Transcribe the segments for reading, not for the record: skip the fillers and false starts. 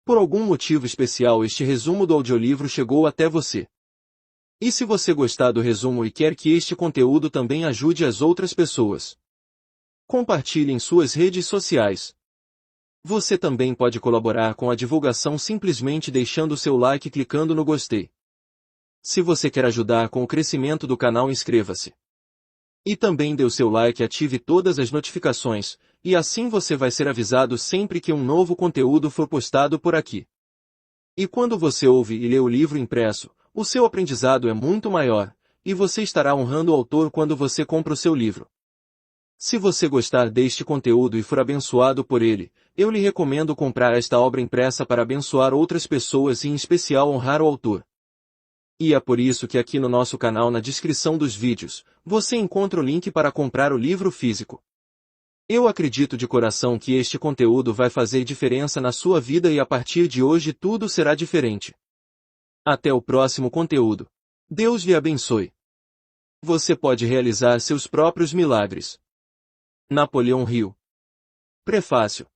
Por algum motivo especial este resumo do audiolivro chegou até você. E se você gostar do resumo e quer que este conteúdo também ajude as outras pessoas, compartilhe em suas redes sociais. Você também pode colaborar com a divulgação simplesmente deixando seu like e clicando no gostei. Se você quer ajudar com o crescimento do canal, inscreva-se. E também dê o seu like e ative todas as notificações, e assim você vai ser avisado sempre que um novo conteúdo for postado por aqui. E quando você ouve e lê o livro impresso, o seu aprendizado é muito maior, e você estará honrando o autor quando você compra o seu livro. Se você gostar deste conteúdo e for abençoado por ele, eu lhe recomendo comprar esta obra impressa para abençoar outras pessoas e em especial honrar o autor. E é por isso que aqui no nosso canal, na descrição dos vídeos, você encontra o link para comprar o livro físico. Eu acredito de coração que este conteúdo vai fazer diferença na sua vida e a partir de hoje tudo será diferente. Até o próximo conteúdo. Deus lhe abençoe. Você pode realizar seus próprios milagres. Napoleão Hill. Prefácio.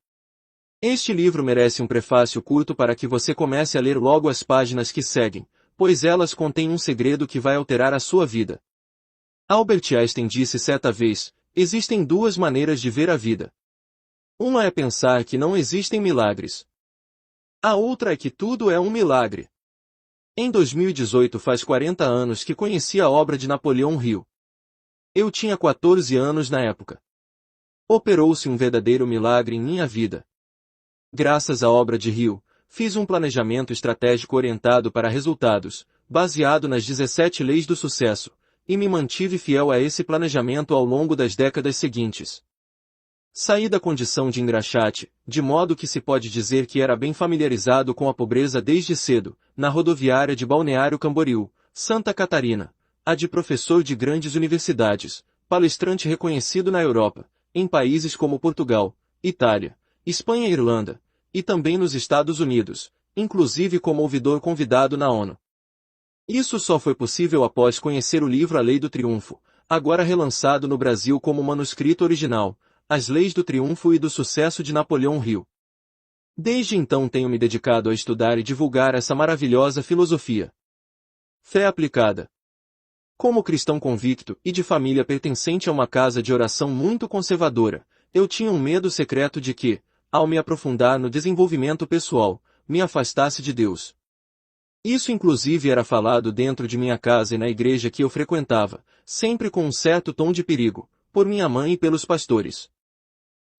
Este livro merece um prefácio curto para que você comece a ler logo as páginas que seguem, pois elas contêm um segredo que vai alterar a sua vida. Albert Einstein disse certa vez: existem duas maneiras de ver a vida. Uma é pensar que não existem milagres. A outra é que tudo é um milagre. Em 2018 faz 40 anos que conheci a obra de Napoleão Hill. Eu tinha 14 anos na época. Operou-se um verdadeiro milagre em minha vida. Graças à obra de Hill, fiz um planejamento estratégico orientado para resultados, baseado nas 17 leis do sucesso, e me mantive fiel a esse planejamento ao longo das décadas seguintes. Saí da condição de engraxate, de modo que se pode dizer que era bem familiarizado com a pobreza desde cedo, na rodoviária de Balneário Camboriú, Santa Catarina, a de professor de grandes universidades, palestrante reconhecido na Europa, em países como Portugal, Itália, Espanha e Irlanda, e também nos Estados Unidos, inclusive como ouvidor convidado na ONU. Isso só foi possível após conhecer o livro A Lei do Triunfo, agora relançado no Brasil como manuscrito original, As Leis do Triunfo e do Sucesso de Napoleão Hill. Desde então tenho me dedicado a estudar e divulgar essa maravilhosa filosofia. Fé aplicada. Como cristão convicto e de família pertencente a uma casa de oração muito conservadora, eu tinha um medo secreto de que, ao me aprofundar no desenvolvimento pessoal, me afastasse de Deus. Isso inclusive era falado dentro de minha casa e na igreja que eu frequentava, sempre com um certo tom de perigo, por minha mãe e pelos pastores.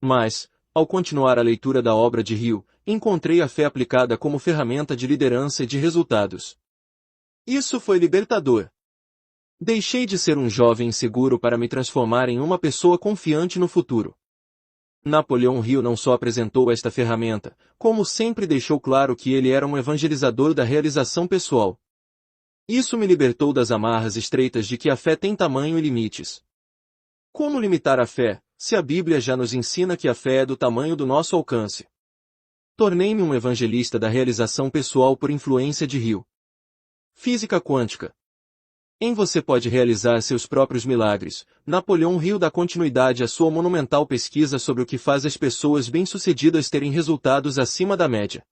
Mas, ao continuar a leitura da obra de Hill, encontrei a fé aplicada como ferramenta de liderança e de resultados. Isso foi libertador. Deixei de ser um jovem inseguro para me transformar em uma pessoa confiante no futuro. Napoleão Hill não só apresentou esta ferramenta, como sempre deixou claro que ele era um evangelizador da realização pessoal. Isso me libertou das amarras estreitas de que a fé tem tamanho e limites. Como limitar a fé, se a Bíblia já nos ensina que a fé é do tamanho do nosso alcance? Tornei-me um evangelista da realização pessoal por influência de Hill. Física quântica. Em Você Pode Realizar Seus Próprios Milagres, Napoleão Hill dá continuidade à sua monumental pesquisa sobre o que faz as pessoas bem-sucedidas terem resultados acima da média.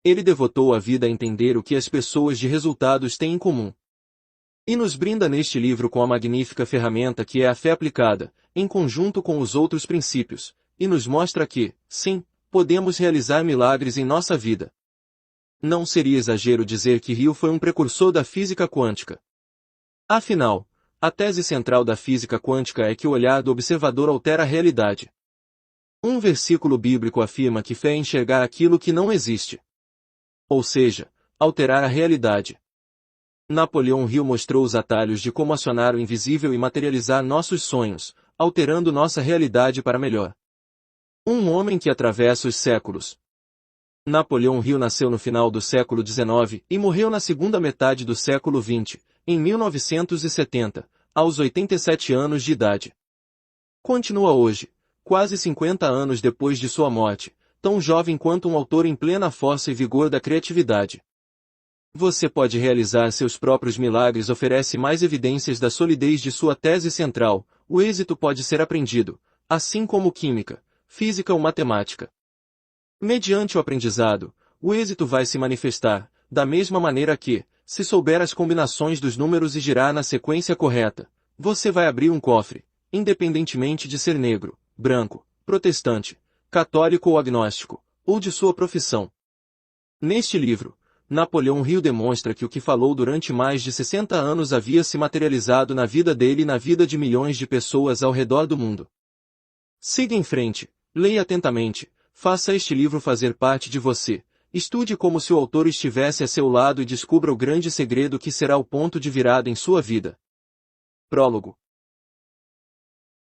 Ele devotou a vida a entender o que as pessoas de resultados têm em comum. E nos brinda neste livro com a magnífica ferramenta que é a fé aplicada, em conjunto com os outros princípios, e nos mostra que, sim, podemos realizar milagres em nossa vida. Não seria exagero dizer que Hill foi um precursor da física quântica. Afinal, a tese central da física quântica é que o olhar do observador altera a realidade. Um versículo bíblico afirma que fé é enxergar aquilo que não existe. Ou seja, alterar a realidade. Napoleão Hill mostrou os atalhos de como acionar o invisível e materializar nossos sonhos, alterando nossa realidade para melhor. Um homem que atravessa os séculos. Napoleão Hill nasceu no final do século XIX e morreu na segunda metade do século XX, em 1970, aos 87 anos de idade. Continua hoje, quase 50 anos depois de sua morte, tão jovem quanto um autor em plena força e vigor da criatividade. Você Pode Realizar Seus Próprios Milagres oferece mais evidências da solidez de sua tese central: o êxito pode ser aprendido, assim como química, física ou matemática. Mediante o aprendizado, o êxito vai se manifestar, da mesma maneira que, se souber as combinações dos números e girar na sequência correta, você vai abrir um cofre, independentemente de ser negro, branco, protestante, católico ou agnóstico, ou de sua profissão. Neste livro, Napoleão Hill demonstra que o que falou durante mais de 60 anos havia se materializado na vida dele e na vida de milhões de pessoas ao redor do mundo. Siga em frente, leia atentamente, faça este livro fazer parte de você, estude como se o autor estivesse a seu lado e descubra o grande segredo que será o ponto de virada em sua vida. Prólogo.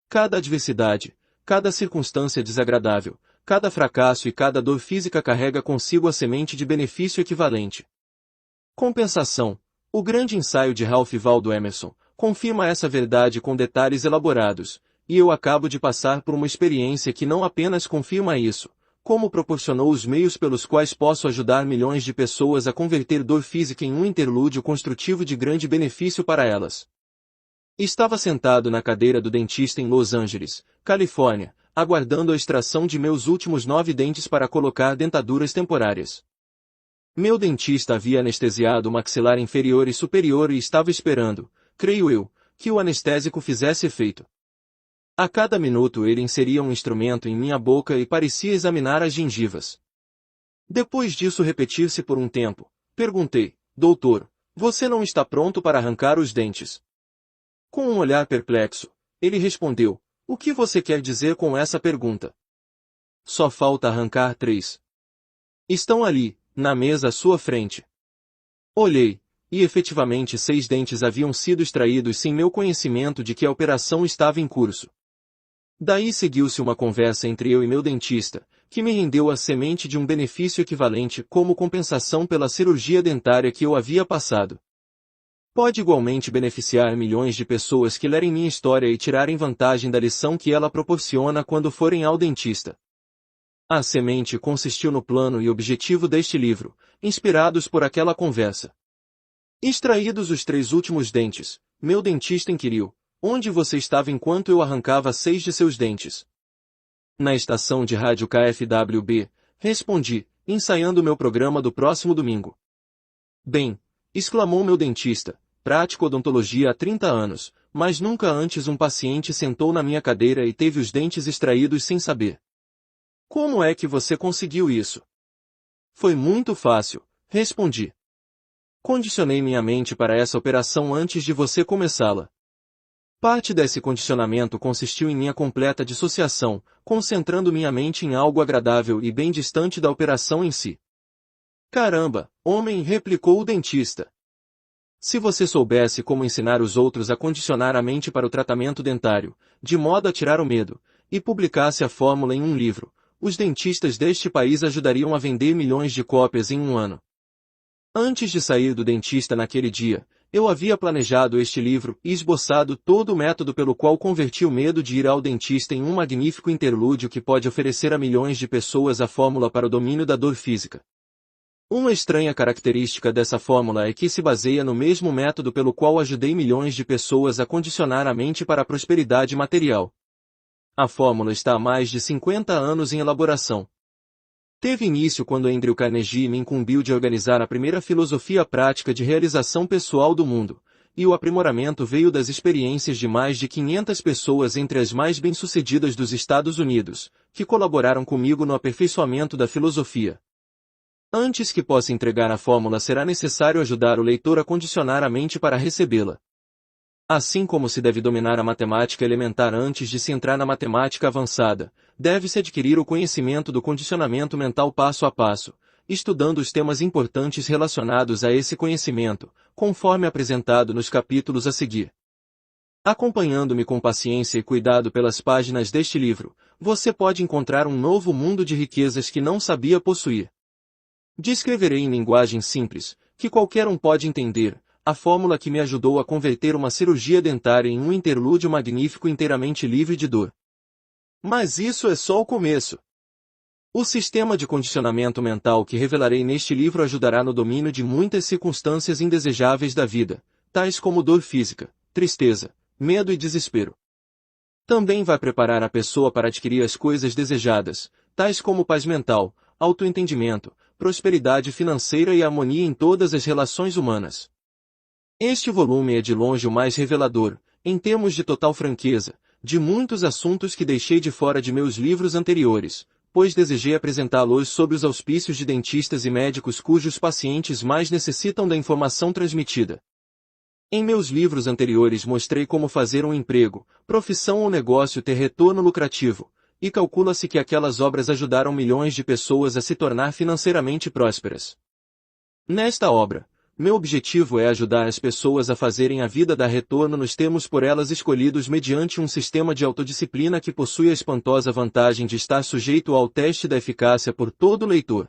Cada adversidade, cada circunstância desagradável, cada fracasso e cada dor física carrega consigo a semente de benefício equivalente. Compensação. O grande ensaio de Ralph Waldo Emerson confirma essa verdade com detalhes elaborados, e eu acabo de passar por uma experiência que não apenas confirma isso, como proporcionou os meios pelos quais posso ajudar milhões de pessoas a converter dor física em um interlúdio construtivo de grande benefício para elas. Estava sentado na cadeira do dentista em Los Angeles, Califórnia, aguardando a extração de meus últimos 9 dentes para colocar dentaduras temporárias. Meu dentista havia anestesiado o maxilar inferior e superior e estava esperando, creio eu, que o anestésico fizesse efeito. A cada minuto ele inseria um instrumento em minha boca e parecia examinar as gengivas. Depois disso repetir-se por um tempo, perguntei, doutor, você não está pronto para arrancar os dentes? Com um olhar perplexo, ele respondeu, o que você quer dizer com essa pergunta? Só falta arrancar 3. Estão ali, na mesa à sua frente. Olhei, e efetivamente 6 dentes haviam sido extraídos sem meu conhecimento de que a operação estava em curso. Daí seguiu-se uma conversa entre eu e meu dentista, que me rendeu a semente de um benefício equivalente como compensação pela cirurgia dentária que eu havia passado. Pode igualmente beneficiar milhões de pessoas que lerem minha história e tirarem vantagem da lição que ela proporciona quando forem ao dentista. A semente consistiu no plano e objetivo deste livro, inspirados por aquela conversa. Extraídos os 3 últimos dentes, meu dentista inquiriu, onde você estava enquanto eu arrancava 6 de seus dentes? Na estação de rádio KFWB, respondi, ensaiando meu programa do próximo domingo. Bem, exclamou meu dentista, pratico odontologia há 30 anos, mas nunca antes um paciente sentou na minha cadeira e teve os dentes extraídos sem saber. Como é que você conseguiu isso? Foi muito fácil, respondi. Condicionei minha mente para essa operação antes de você começá-la. Parte desse condicionamento consistiu em minha completa dissociação, concentrando minha mente em algo agradável e bem distante da operação em si. Caramba, homem, replicou o dentista. Se você soubesse como ensinar os outros a condicionar a mente para o tratamento dentário, de modo a tirar o medo, e publicasse a fórmula em um livro, os dentistas deste país ajudariam a vender milhões de cópias em um ano. Antes de sair do dentista naquele dia, eu havia planejado este livro e esboçado todo o método pelo qual converti o medo de ir ao dentista em um magnífico interlúdio que pode oferecer a milhões de pessoas a fórmula para o domínio da dor física. Uma estranha característica dessa fórmula é que se baseia no mesmo método pelo qual ajudei milhões de pessoas a condicionar a mente para a prosperidade material. A fórmula está há mais de 50 anos em elaboração. Teve início quando Andrew Carnegie me incumbiu de organizar a primeira filosofia prática de realização pessoal do mundo, e o aprimoramento veio das experiências de mais de 500 pessoas entre as mais bem-sucedidas dos Estados Unidos, que colaboraram comigo no aperfeiçoamento da filosofia. Antes que possa entregar a fórmula será necessário ajudar o leitor a condicionar a mente para recebê-la. Assim como se deve dominar a matemática elementar antes de se entrar na matemática avançada, deve-se adquirir o conhecimento do condicionamento mental passo a passo, estudando os temas importantes relacionados a esse conhecimento, conforme apresentado nos capítulos a seguir. Acompanhando-me com paciência e cuidado pelas páginas deste livro, você pode encontrar um novo mundo de riquezas que não sabia possuir. Descreverei em linguagem simples, que qualquer um pode entender, a fórmula que me ajudou a converter uma cirurgia dentária em um interlúdio magnífico inteiramente livre de dor. Mas isso é só o começo. O sistema de condicionamento mental que revelarei neste livro ajudará no domínio de muitas circunstâncias indesejáveis da vida, tais como dor física, tristeza, medo e desespero. Também vai preparar a pessoa para adquirir as coisas desejadas, tais como paz mental, autoentendimento, prosperidade financeira e harmonia em todas as relações humanas. Este volume é de longe o mais revelador, em termos de total franqueza, de muitos assuntos que deixei de fora de meus livros anteriores, pois desejei apresentá-los sob os auspícios de dentistas e médicos cujos pacientes mais necessitam da informação transmitida. Em meus livros anteriores mostrei como fazer um emprego, profissão ou negócio ter retorno lucrativo, e calcula-se que aquelas obras ajudaram milhões de pessoas a se tornar financeiramente prósperas. Nesta obra, meu objetivo é ajudar as pessoas a fazerem a vida dar retorno nos termos por elas escolhidos mediante um sistema de autodisciplina que possui a espantosa vantagem de estar sujeito ao teste da eficácia por todo leitor.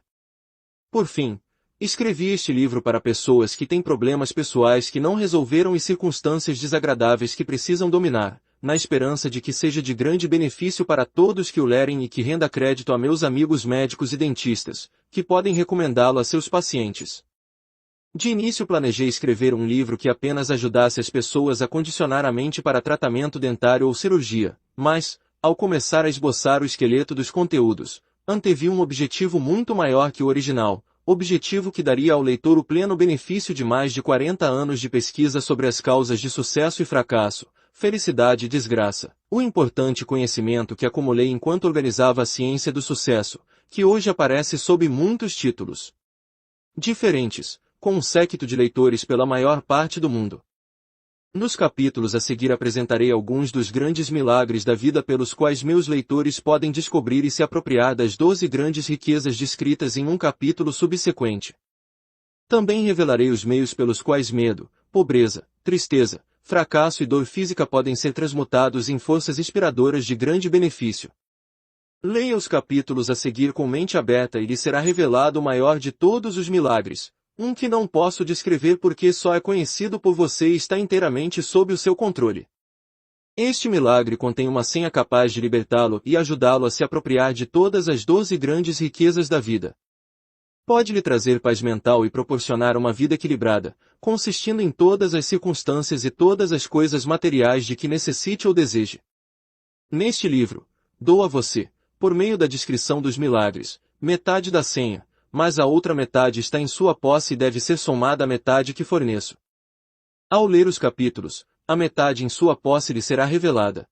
Por fim, escrevi este livro para pessoas que têm problemas pessoais que não resolveram e circunstâncias desagradáveis que precisam dominar, na esperança de que seja de grande benefício para todos que o lerem e que renda crédito a meus amigos médicos e dentistas, que podem recomendá-lo a seus pacientes. De início planejei escrever um livro que apenas ajudasse as pessoas a condicionar a mente para tratamento dentário ou cirurgia, mas, ao começar a esboçar o esqueleto dos conteúdos, antevi um objetivo muito maior que o original, objetivo que daria ao leitor o pleno benefício de mais de 40 anos de pesquisa sobre as causas de sucesso e fracasso, felicidade e desgraça, o importante conhecimento que acumulei enquanto organizava a ciência do sucesso, que hoje aparece sob muitos títulos diferentes, com um séquito de leitores pela maior parte do mundo. Nos capítulos a seguir apresentarei alguns dos grandes milagres da vida pelos quais meus leitores podem descobrir e se apropriar das 12 grandes riquezas descritas em um capítulo subsequente. Também revelarei os meios pelos quais medo, pobreza, tristeza, fracasso e dor física podem ser transmutados em forças inspiradoras de grande benefício. Leia os capítulos a seguir com mente aberta e lhe será revelado o maior de todos os milagres, um que não posso descrever porque só é conhecido por você e está inteiramente sob o seu controle. Este milagre contém uma senha capaz de libertá-lo e ajudá-lo a se apropriar de todas as 12 grandes riquezas da vida. Pode lhe trazer paz mental e proporcionar uma vida equilibrada, consistindo em todas as circunstâncias e todas as coisas materiais de que necessite ou deseje. Neste livro, dou a você, por meio da descrição dos milagres, metade da senha, mas a outra metade está em sua posse e deve ser somada à metade que forneço. Ao ler os capítulos, a metade em sua posse lhe será revelada.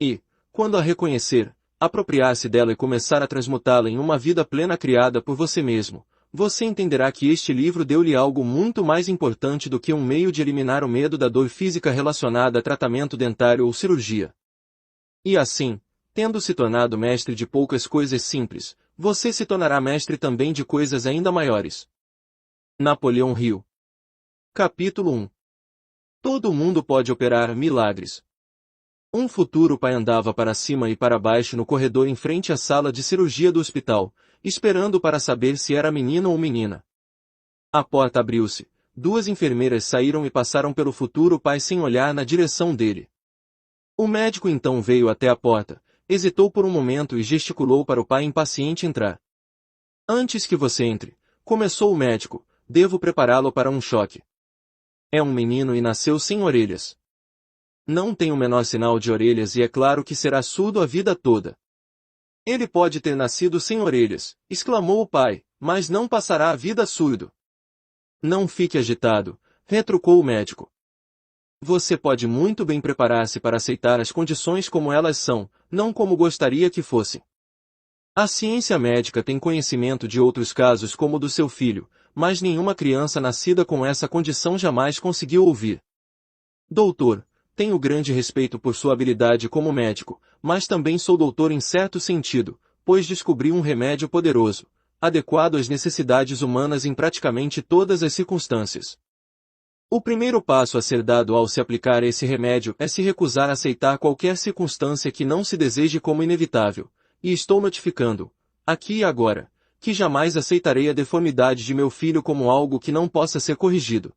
E, quando a reconhecer, apropriar-se dela e começar a transmutá-la em uma vida plena criada por você mesmo, você entenderá que este livro deu-lhe algo muito mais importante do que um meio de eliminar o medo da dor física relacionada a tratamento dentário ou cirurgia. E assim, tendo se tornado mestre de poucas coisas simples, você se tornará mestre também de coisas ainda maiores. Napoleão Hill. Capítulo 1. Todo mundo pode operar milagres. Um futuro pai andava para cima e para baixo no corredor em frente à sala de cirurgia do hospital, esperando para saber se era menino ou menina. A porta abriu-se, 2 enfermeiras saíram e passaram pelo futuro pai sem olhar na direção dele. O médico então veio até a porta, hesitou por um momento e gesticulou para o pai impaciente entrar. Antes que você entre, começou o médico, devo prepará-lo para um choque. É um menino e nasceu sem orelhas. Não tem o menor sinal de orelhas e é claro que será surdo a vida toda. Ele pode ter nascido sem orelhas, exclamou o pai, mas não passará a vida surdo. Não fique agitado, retrucou o médico. Você pode muito bem preparar-se para aceitar as condições como elas são, não como gostaria que fossem. A ciência médica tem conhecimento de outros casos como o do seu filho, mas nenhuma criança nascida com essa condição jamais conseguiu ouvir. Doutor, tenho grande respeito por sua habilidade como médico, mas também sou doutor em certo sentido, pois descobri um remédio poderoso, adequado às necessidades humanas em praticamente todas as circunstâncias. O primeiro passo a ser dado ao se aplicar esse remédio é se recusar a aceitar qualquer circunstância que não se deseje como inevitável, e estou notificando, aqui e agora, que jamais aceitarei a deformidade de meu filho como algo que não possa ser corrigido.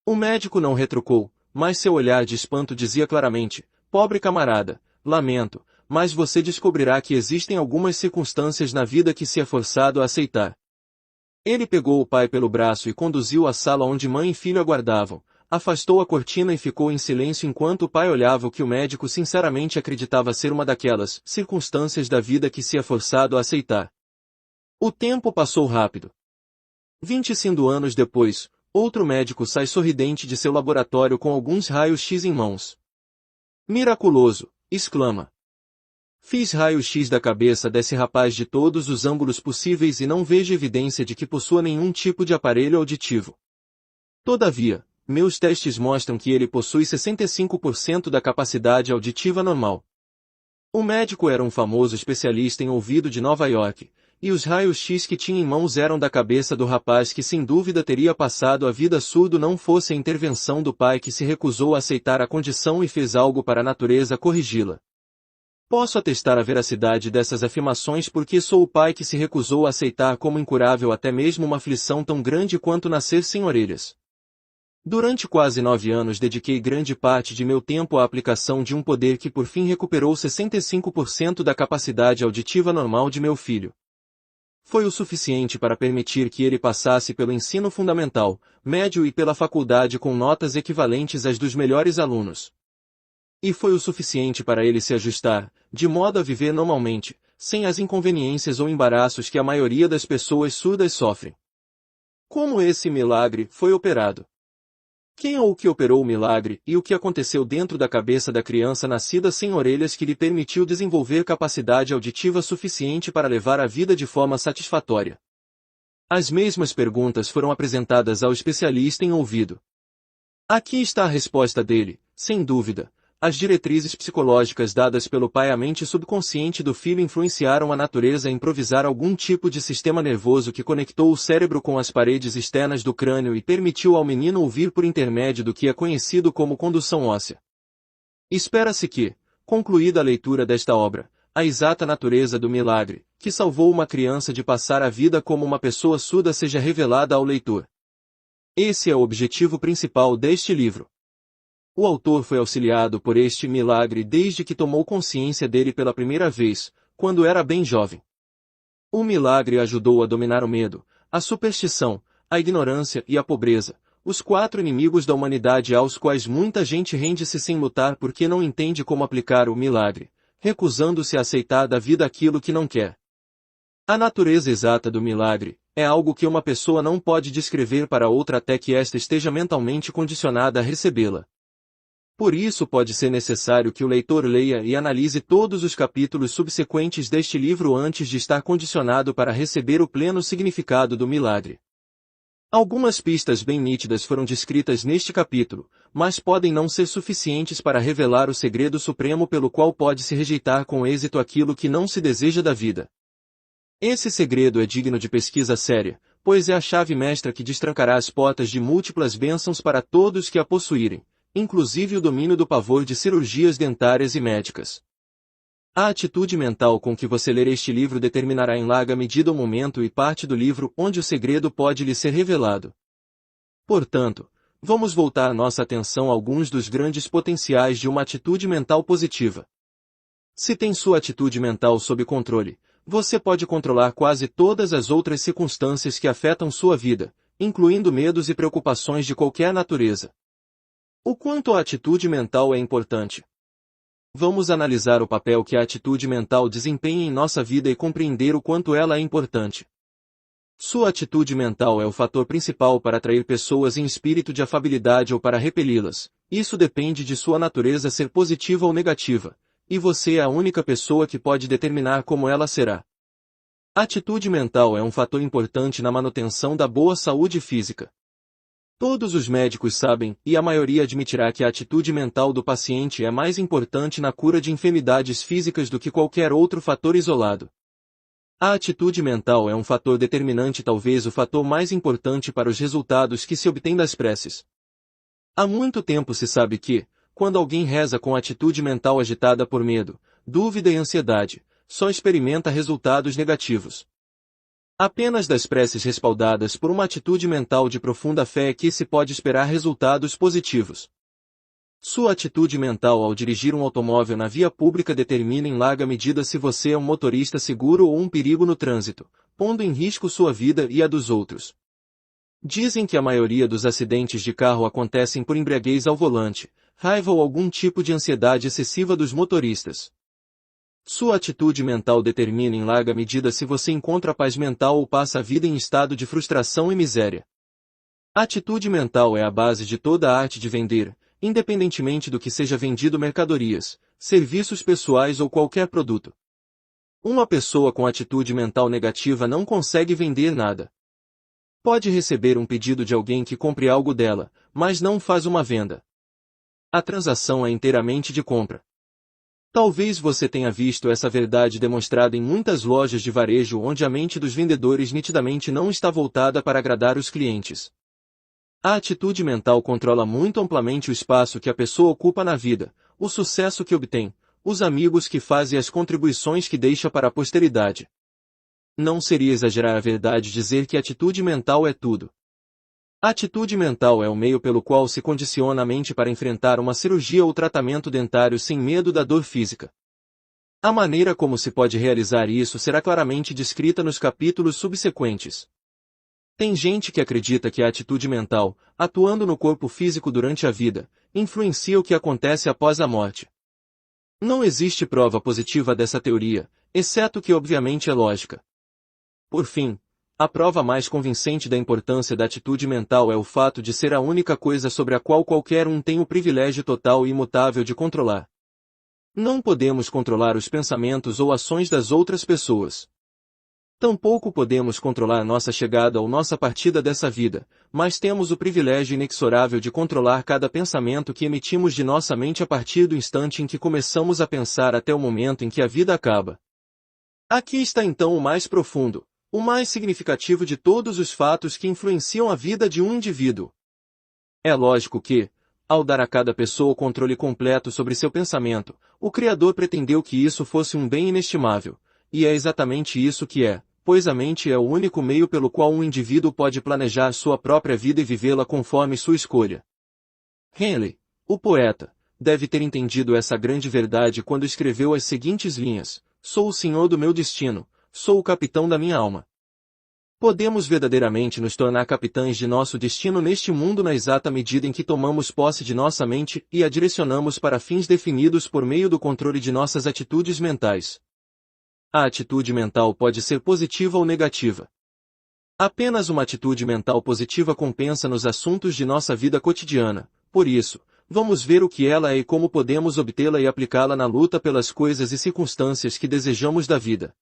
O médico não retrucou, mas seu olhar de espanto dizia claramente, pobre camarada, lamento, mas você descobrirá que existem algumas circunstâncias na vida que se é forçado a aceitar. Ele pegou o pai pelo braço e conduziu-o à sala onde mãe e filho aguardavam, afastou a cortina e ficou em silêncio enquanto o pai olhava o que o médico sinceramente acreditava ser uma daquelas circunstâncias da vida que se é forçado a aceitar. O tempo passou rápido. 25 anos depois, outro médico sai sorridente de seu laboratório com alguns raios-x em mãos. Miraculoso! Exclama. Fiz raio-x da cabeça desse rapaz de todos os ângulos possíveis e não vejo evidência de que possua nenhum tipo de aparelho auditivo. Todavia, meus testes mostram que ele possui 65% da capacidade auditiva normal. O médico era um famoso especialista em ouvido de Nova York, e os raios-x que tinha em mãos eram da cabeça do rapaz que sem dúvida teria passado a vida surdo não fosse a intervenção do pai que se recusou a aceitar a condição e fez algo para a natureza corrigi-la. Posso atestar a veracidade dessas afirmações porque sou o pai que se recusou a aceitar como incurável até mesmo uma aflição tão grande quanto nascer sem orelhas. Durante quase 9 anos dediquei grande parte de meu tempo à aplicação de um poder que por fim recuperou 65% da capacidade auditiva normal de meu filho. Foi o suficiente para permitir que ele passasse pelo ensino fundamental, médio e pela faculdade com notas equivalentes às dos melhores alunos. E foi o suficiente para ele se ajustar, de modo a viver normalmente, sem as inconveniências ou embaraços que a maioria das pessoas surdas sofrem. Como esse milagre foi operado? Quem ou o que operou o milagre e o que aconteceu dentro da cabeça da criança nascida sem orelhas que lhe permitiu desenvolver capacidade auditiva suficiente para levar a vida de forma satisfatória? As mesmas perguntas foram apresentadas ao especialista em ouvido. Aqui está a resposta dele, sem dúvida. As diretrizes psicológicas dadas pelo pai à mente subconsciente do filho influenciaram a natureza a improvisar algum tipo de sistema nervoso que conectou o cérebro com as paredes externas do crânio e permitiu ao menino ouvir por intermédio do que é conhecido como condução óssea. Espera-se que, concluída a leitura desta obra, a exata natureza do milagre, que salvou uma criança de passar a vida como uma pessoa surda seja revelada ao leitor. Esse é o objetivo principal deste livro. O autor foi auxiliado por este milagre desde que tomou consciência dele pela primeira vez, quando era bem jovem. O milagre ajudou a dominar o medo, a superstição, a ignorância e a pobreza, os 4 inimigos da humanidade aos quais muita gente rende-se sem lutar porque não entende como aplicar o milagre, recusando-se a aceitar da vida aquilo que não quer. A natureza exata do milagre é algo que uma pessoa não pode descrever para outra até que esta esteja mentalmente condicionada a recebê-la. Por isso pode ser necessário que o leitor leia e analise todos os capítulos subsequentes deste livro antes de estar condicionado para receber o pleno significado do milagre. Algumas pistas bem nítidas foram descritas neste capítulo, mas podem não ser suficientes para revelar o segredo supremo pelo qual pode-se rejeitar com êxito aquilo que não se deseja da vida. Esse segredo é digno de pesquisa séria, pois é a chave mestra que destrancará as portas de múltiplas bênçãos para todos que a possuírem, inclusive o domínio do pavor de cirurgias dentárias e médicas. A atitude mental com que você ler este livro determinará em larga medida o momento e parte do livro onde o segredo pode lhe ser revelado. Portanto, vamos voltar nossa atenção a alguns dos grandes potenciais de uma atitude mental positiva. Se tem sua atitude mental sob controle, você pode controlar quase todas as outras circunstâncias que afetam sua vida, incluindo medos e preocupações de qualquer natureza. O quanto a atitude mental é importante. Vamos analisar o papel que a atitude mental desempenha em nossa vida e compreender o quanto ela é importante. Sua atitude mental é o fator principal para atrair pessoas em espírito de afabilidade ou para repeli-las. Isso depende de sua natureza ser positiva ou negativa, e você é a única pessoa que pode determinar como ela será. A atitude mental é um fator importante na manutenção da boa saúde física. Todos os médicos sabem, e a maioria admitirá que a atitude mental do paciente é mais importante na cura de enfermidades físicas do que qualquer outro fator isolado. A atitude mental é um fator determinante, talvez o fator mais importante para os resultados que se obtém das preces. Há muito tempo se sabe que, quando alguém reza com atitude mental agitada por medo, dúvida e ansiedade, só experimenta resultados negativos. Apenas das preces respaldadas por uma atitude mental de profunda fé é que se pode esperar resultados positivos. Sua atitude mental ao dirigir um automóvel na via pública determina em larga medida se você é um motorista seguro ou um perigo no trânsito, pondo em risco sua vida e a dos outros. Dizem que a maioria dos acidentes de carro acontecem por embriaguez ao volante, raiva ou algum tipo de ansiedade excessiva dos motoristas. Sua atitude mental determina em larga medida se você encontra paz mental ou passa a vida em estado de frustração e miséria. A atitude mental é a base de toda a arte de vender, independentemente do que seja vendido: mercadorias, serviços pessoais ou qualquer produto. Uma pessoa com atitude mental negativa não consegue vender nada. Pode receber um pedido de alguém que compre algo dela, mas não faz uma venda. A transação é inteiramente de compra. Talvez você tenha visto essa verdade demonstrada em muitas lojas de varejo onde a mente dos vendedores nitidamente não está voltada para agradar os clientes. A atitude mental controla muito amplamente o espaço que a pessoa ocupa na vida, o sucesso que obtém, os amigos que faz e as contribuições que deixa para a posteridade. Não seria exagerar a verdade dizer que a atitude mental é tudo. A atitude mental é o meio pelo qual se condiciona a mente para enfrentar uma cirurgia ou tratamento dentário sem medo da dor física. A maneira como se pode realizar isso será claramente descrita nos capítulos subsequentes. Tem gente que acredita que a atitude mental, atuando no corpo físico durante a vida, influencia o que acontece após a morte. Não existe prova positiva dessa teoria, exceto que obviamente é lógica. Por fim, a prova mais convincente da importância da atitude mental é o fato de ser a única coisa sobre a qual qualquer um tem o privilégio total e imutável de controlar. Não podemos controlar os pensamentos ou ações das outras pessoas. Tampouco podemos controlar nossa chegada ou nossa partida dessa vida, mas temos o privilégio inexorável de controlar cada pensamento que emitimos de nossa mente a partir do instante em que começamos a pensar até o momento em que a vida acaba. Aqui está então o mais profundo, o mais significativo de todos os fatos que influenciam a vida de um indivíduo. É lógico que, ao dar a cada pessoa o controle completo sobre seu pensamento, o Criador pretendeu que isso fosse um bem inestimável, e é exatamente isso que é, pois a mente é o único meio pelo qual um indivíduo pode planejar sua própria vida e vivê-la conforme sua escolha. Henley, o poeta, deve ter entendido essa grande verdade quando escreveu as seguintes linhas: "Sou o senhor do meu destino, sou o capitão da minha alma." Podemos verdadeiramente nos tornar capitães de nosso destino neste mundo na exata medida em que tomamos posse de nossa mente e a direcionamos para fins definidos por meio do controle de nossas atitudes mentais. A atitude mental pode ser positiva ou negativa. Apenas uma atitude mental positiva compensa nos assuntos de nossa vida cotidiana. Por isso, vamos ver o que ela é e como podemos obtê-la e aplicá-la na luta pelas coisas e circunstâncias que desejamos da vida.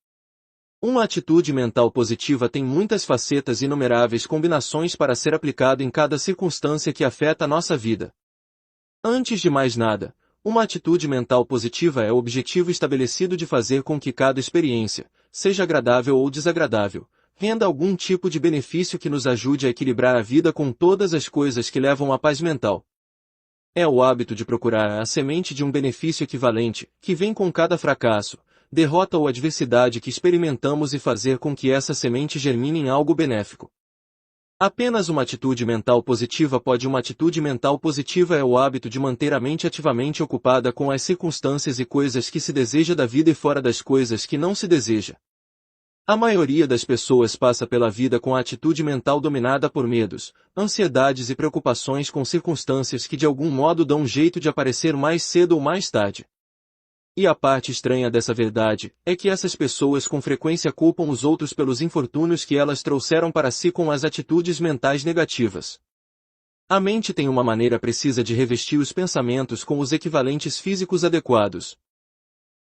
Uma atitude mental positiva tem muitas facetas e inumeráveis combinações para ser aplicado em cada circunstância que afeta a nossa vida. Antes de mais nada, uma atitude mental positiva é o objetivo estabelecido de fazer com que cada experiência, seja agradável ou desagradável, renda algum tipo de benefício que nos ajude a equilibrar a vida com todas as coisas que levam à paz mental. É o hábito de procurar a semente de um benefício equivalente, que vem com cada fracasso, derrota ou adversidade que experimentamos e fazer com que essa semente germine em algo benéfico. Apenas uma atitude mental positiva pode. Uma atitude mental positiva é o hábito de manter a mente ativamente ocupada com as circunstâncias e coisas que se deseja da vida e fora das coisas que não se deseja. A maioria das pessoas passa pela vida com a atitude mental dominada por medos, ansiedades e preocupações com circunstâncias que de algum modo dão um jeito de aparecer mais cedo ou mais tarde. E a parte estranha dessa verdade é que essas pessoas com frequência culpam os outros pelos infortúnios que elas trouxeram para si com as atitudes mentais negativas. A mente tem uma maneira precisa de revestir os pensamentos com os equivalentes físicos adequados.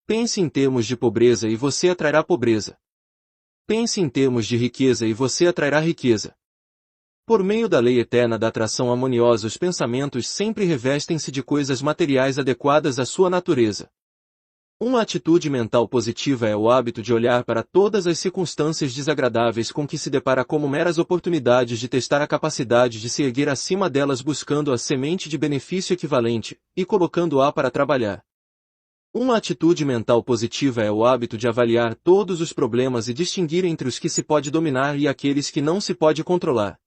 Pense em termos de pobreza e você atrairá pobreza. Pense em termos de riqueza e você atrairá riqueza. Por meio da lei eterna da atração harmoniosa, os pensamentos sempre revestem-se de coisas materiais adequadas à sua natureza. Uma atitude mental positiva é o hábito de olhar para todas as circunstâncias desagradáveis com que se depara como meras oportunidades de testar a capacidade de se erguer acima delas, buscando a semente de benefício equivalente, e colocando-a para trabalhar. Uma atitude mental positiva é o hábito de avaliar todos os problemas e distinguir entre os que se pode dominar e aqueles que não se pode controlar.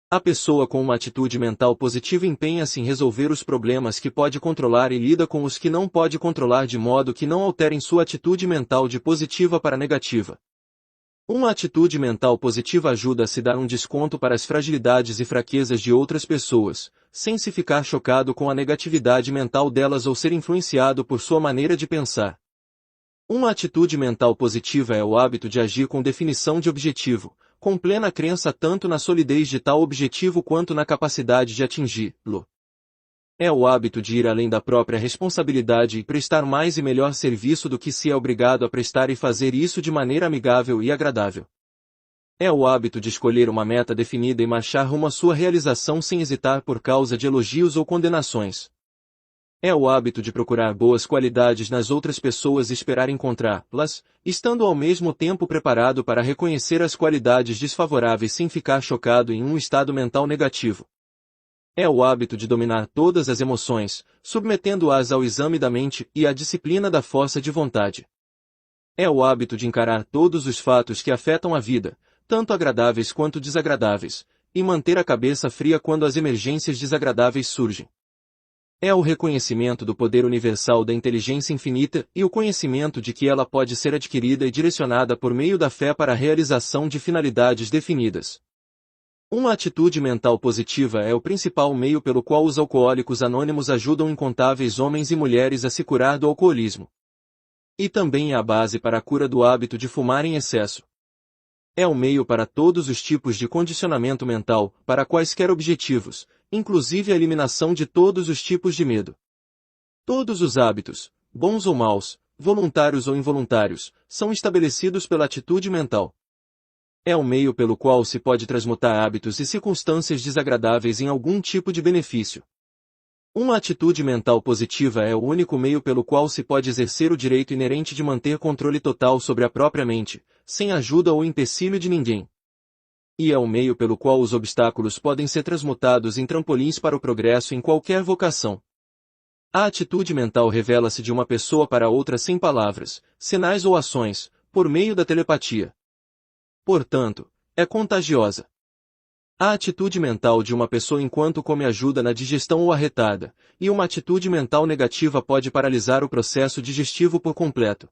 A pessoa com uma atitude mental positiva empenha-se em resolver os problemas que pode controlar e lida com os que não pode controlar de modo que não alterem sua atitude mental de positiva para negativa. Uma atitude mental positiva ajuda a se dar um desconto para as fragilidades e fraquezas de outras pessoas, sem se ficar chocado com a negatividade mental delas ou ser influenciado por sua maneira de pensar. Uma atitude mental positiva é o hábito de agir com definição de objetivo, com plena crença tanto na solidez de tal objetivo quanto na capacidade de atingi-lo. É o hábito de ir além da própria responsabilidade e prestar mais e melhor serviço do que se é obrigado a prestar e fazer isso de maneira amigável e agradável. É o hábito de escolher uma meta definida e marchar rumo à sua realização sem hesitar por causa de elogios ou condenações. É o hábito de procurar boas qualidades nas outras pessoas e esperar encontrá-las, estando ao mesmo tempo preparado para reconhecer as qualidades desfavoráveis sem ficar chocado em um estado mental negativo. É o hábito de dominar todas as emoções, submetendo-as ao exame da mente e à disciplina da força de vontade. É o hábito de encarar todos os fatos que afetam a vida, tanto agradáveis quanto desagradáveis, e manter a cabeça fria quando as emergências desagradáveis surgem. É o reconhecimento do poder universal da inteligência infinita e o conhecimento de que ela pode ser adquirida e direcionada por meio da fé para a realização de finalidades definidas. Uma atitude mental positiva é o principal meio pelo qual os alcoólicos anônimos ajudam incontáveis homens e mulheres a se curar do alcoolismo. E também é a base para a cura do hábito de fumar em excesso. É o meio para todos os tipos de condicionamento mental, para quaisquer objetivos, inclusive a eliminação de todos os tipos de medo. Todos os hábitos, bons ou maus, voluntários ou involuntários, são estabelecidos pela atitude mental. É o meio pelo qual se pode transmutar hábitos e circunstâncias desagradáveis em algum tipo de benefício. Uma atitude mental positiva é o único meio pelo qual se pode exercer o direito inerente de manter controle total sobre a própria mente, sem ajuda ou empecilho de ninguém. E é o meio pelo qual os obstáculos podem ser transmutados em trampolins para o progresso em qualquer vocação. A atitude mental revela-se de uma pessoa para outra sem palavras, sinais ou ações, por meio da telepatia. Portanto, é contagiosa. A atitude mental de uma pessoa enquanto come ajuda na digestão ou a retarda, e uma atitude mental negativa pode paralisar o processo digestivo por completo.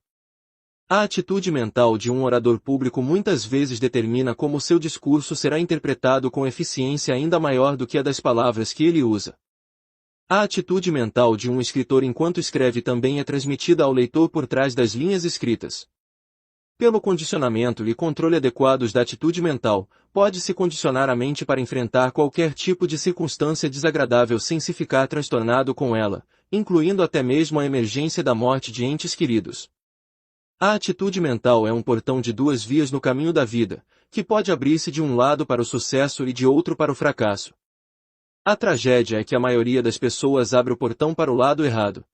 A atitude mental de um orador público muitas vezes determina como seu discurso será interpretado com eficiência ainda maior do que a das palavras que ele usa. A atitude mental de um escritor enquanto escreve também é transmitida ao leitor por trás das linhas escritas. Pelo condicionamento e controle adequados da atitude mental, pode-se condicionar a mente para enfrentar qualquer tipo de circunstância desagradável sem se ficar transtornado com ela, incluindo até mesmo a emergência da morte de entes queridos. A atitude mental é um portão de duas vias no caminho da vida, que pode abrir-se de um lado para o sucesso e de outro para o fracasso. A tragédia é que a maioria das pessoas abre o portão para o lado errado.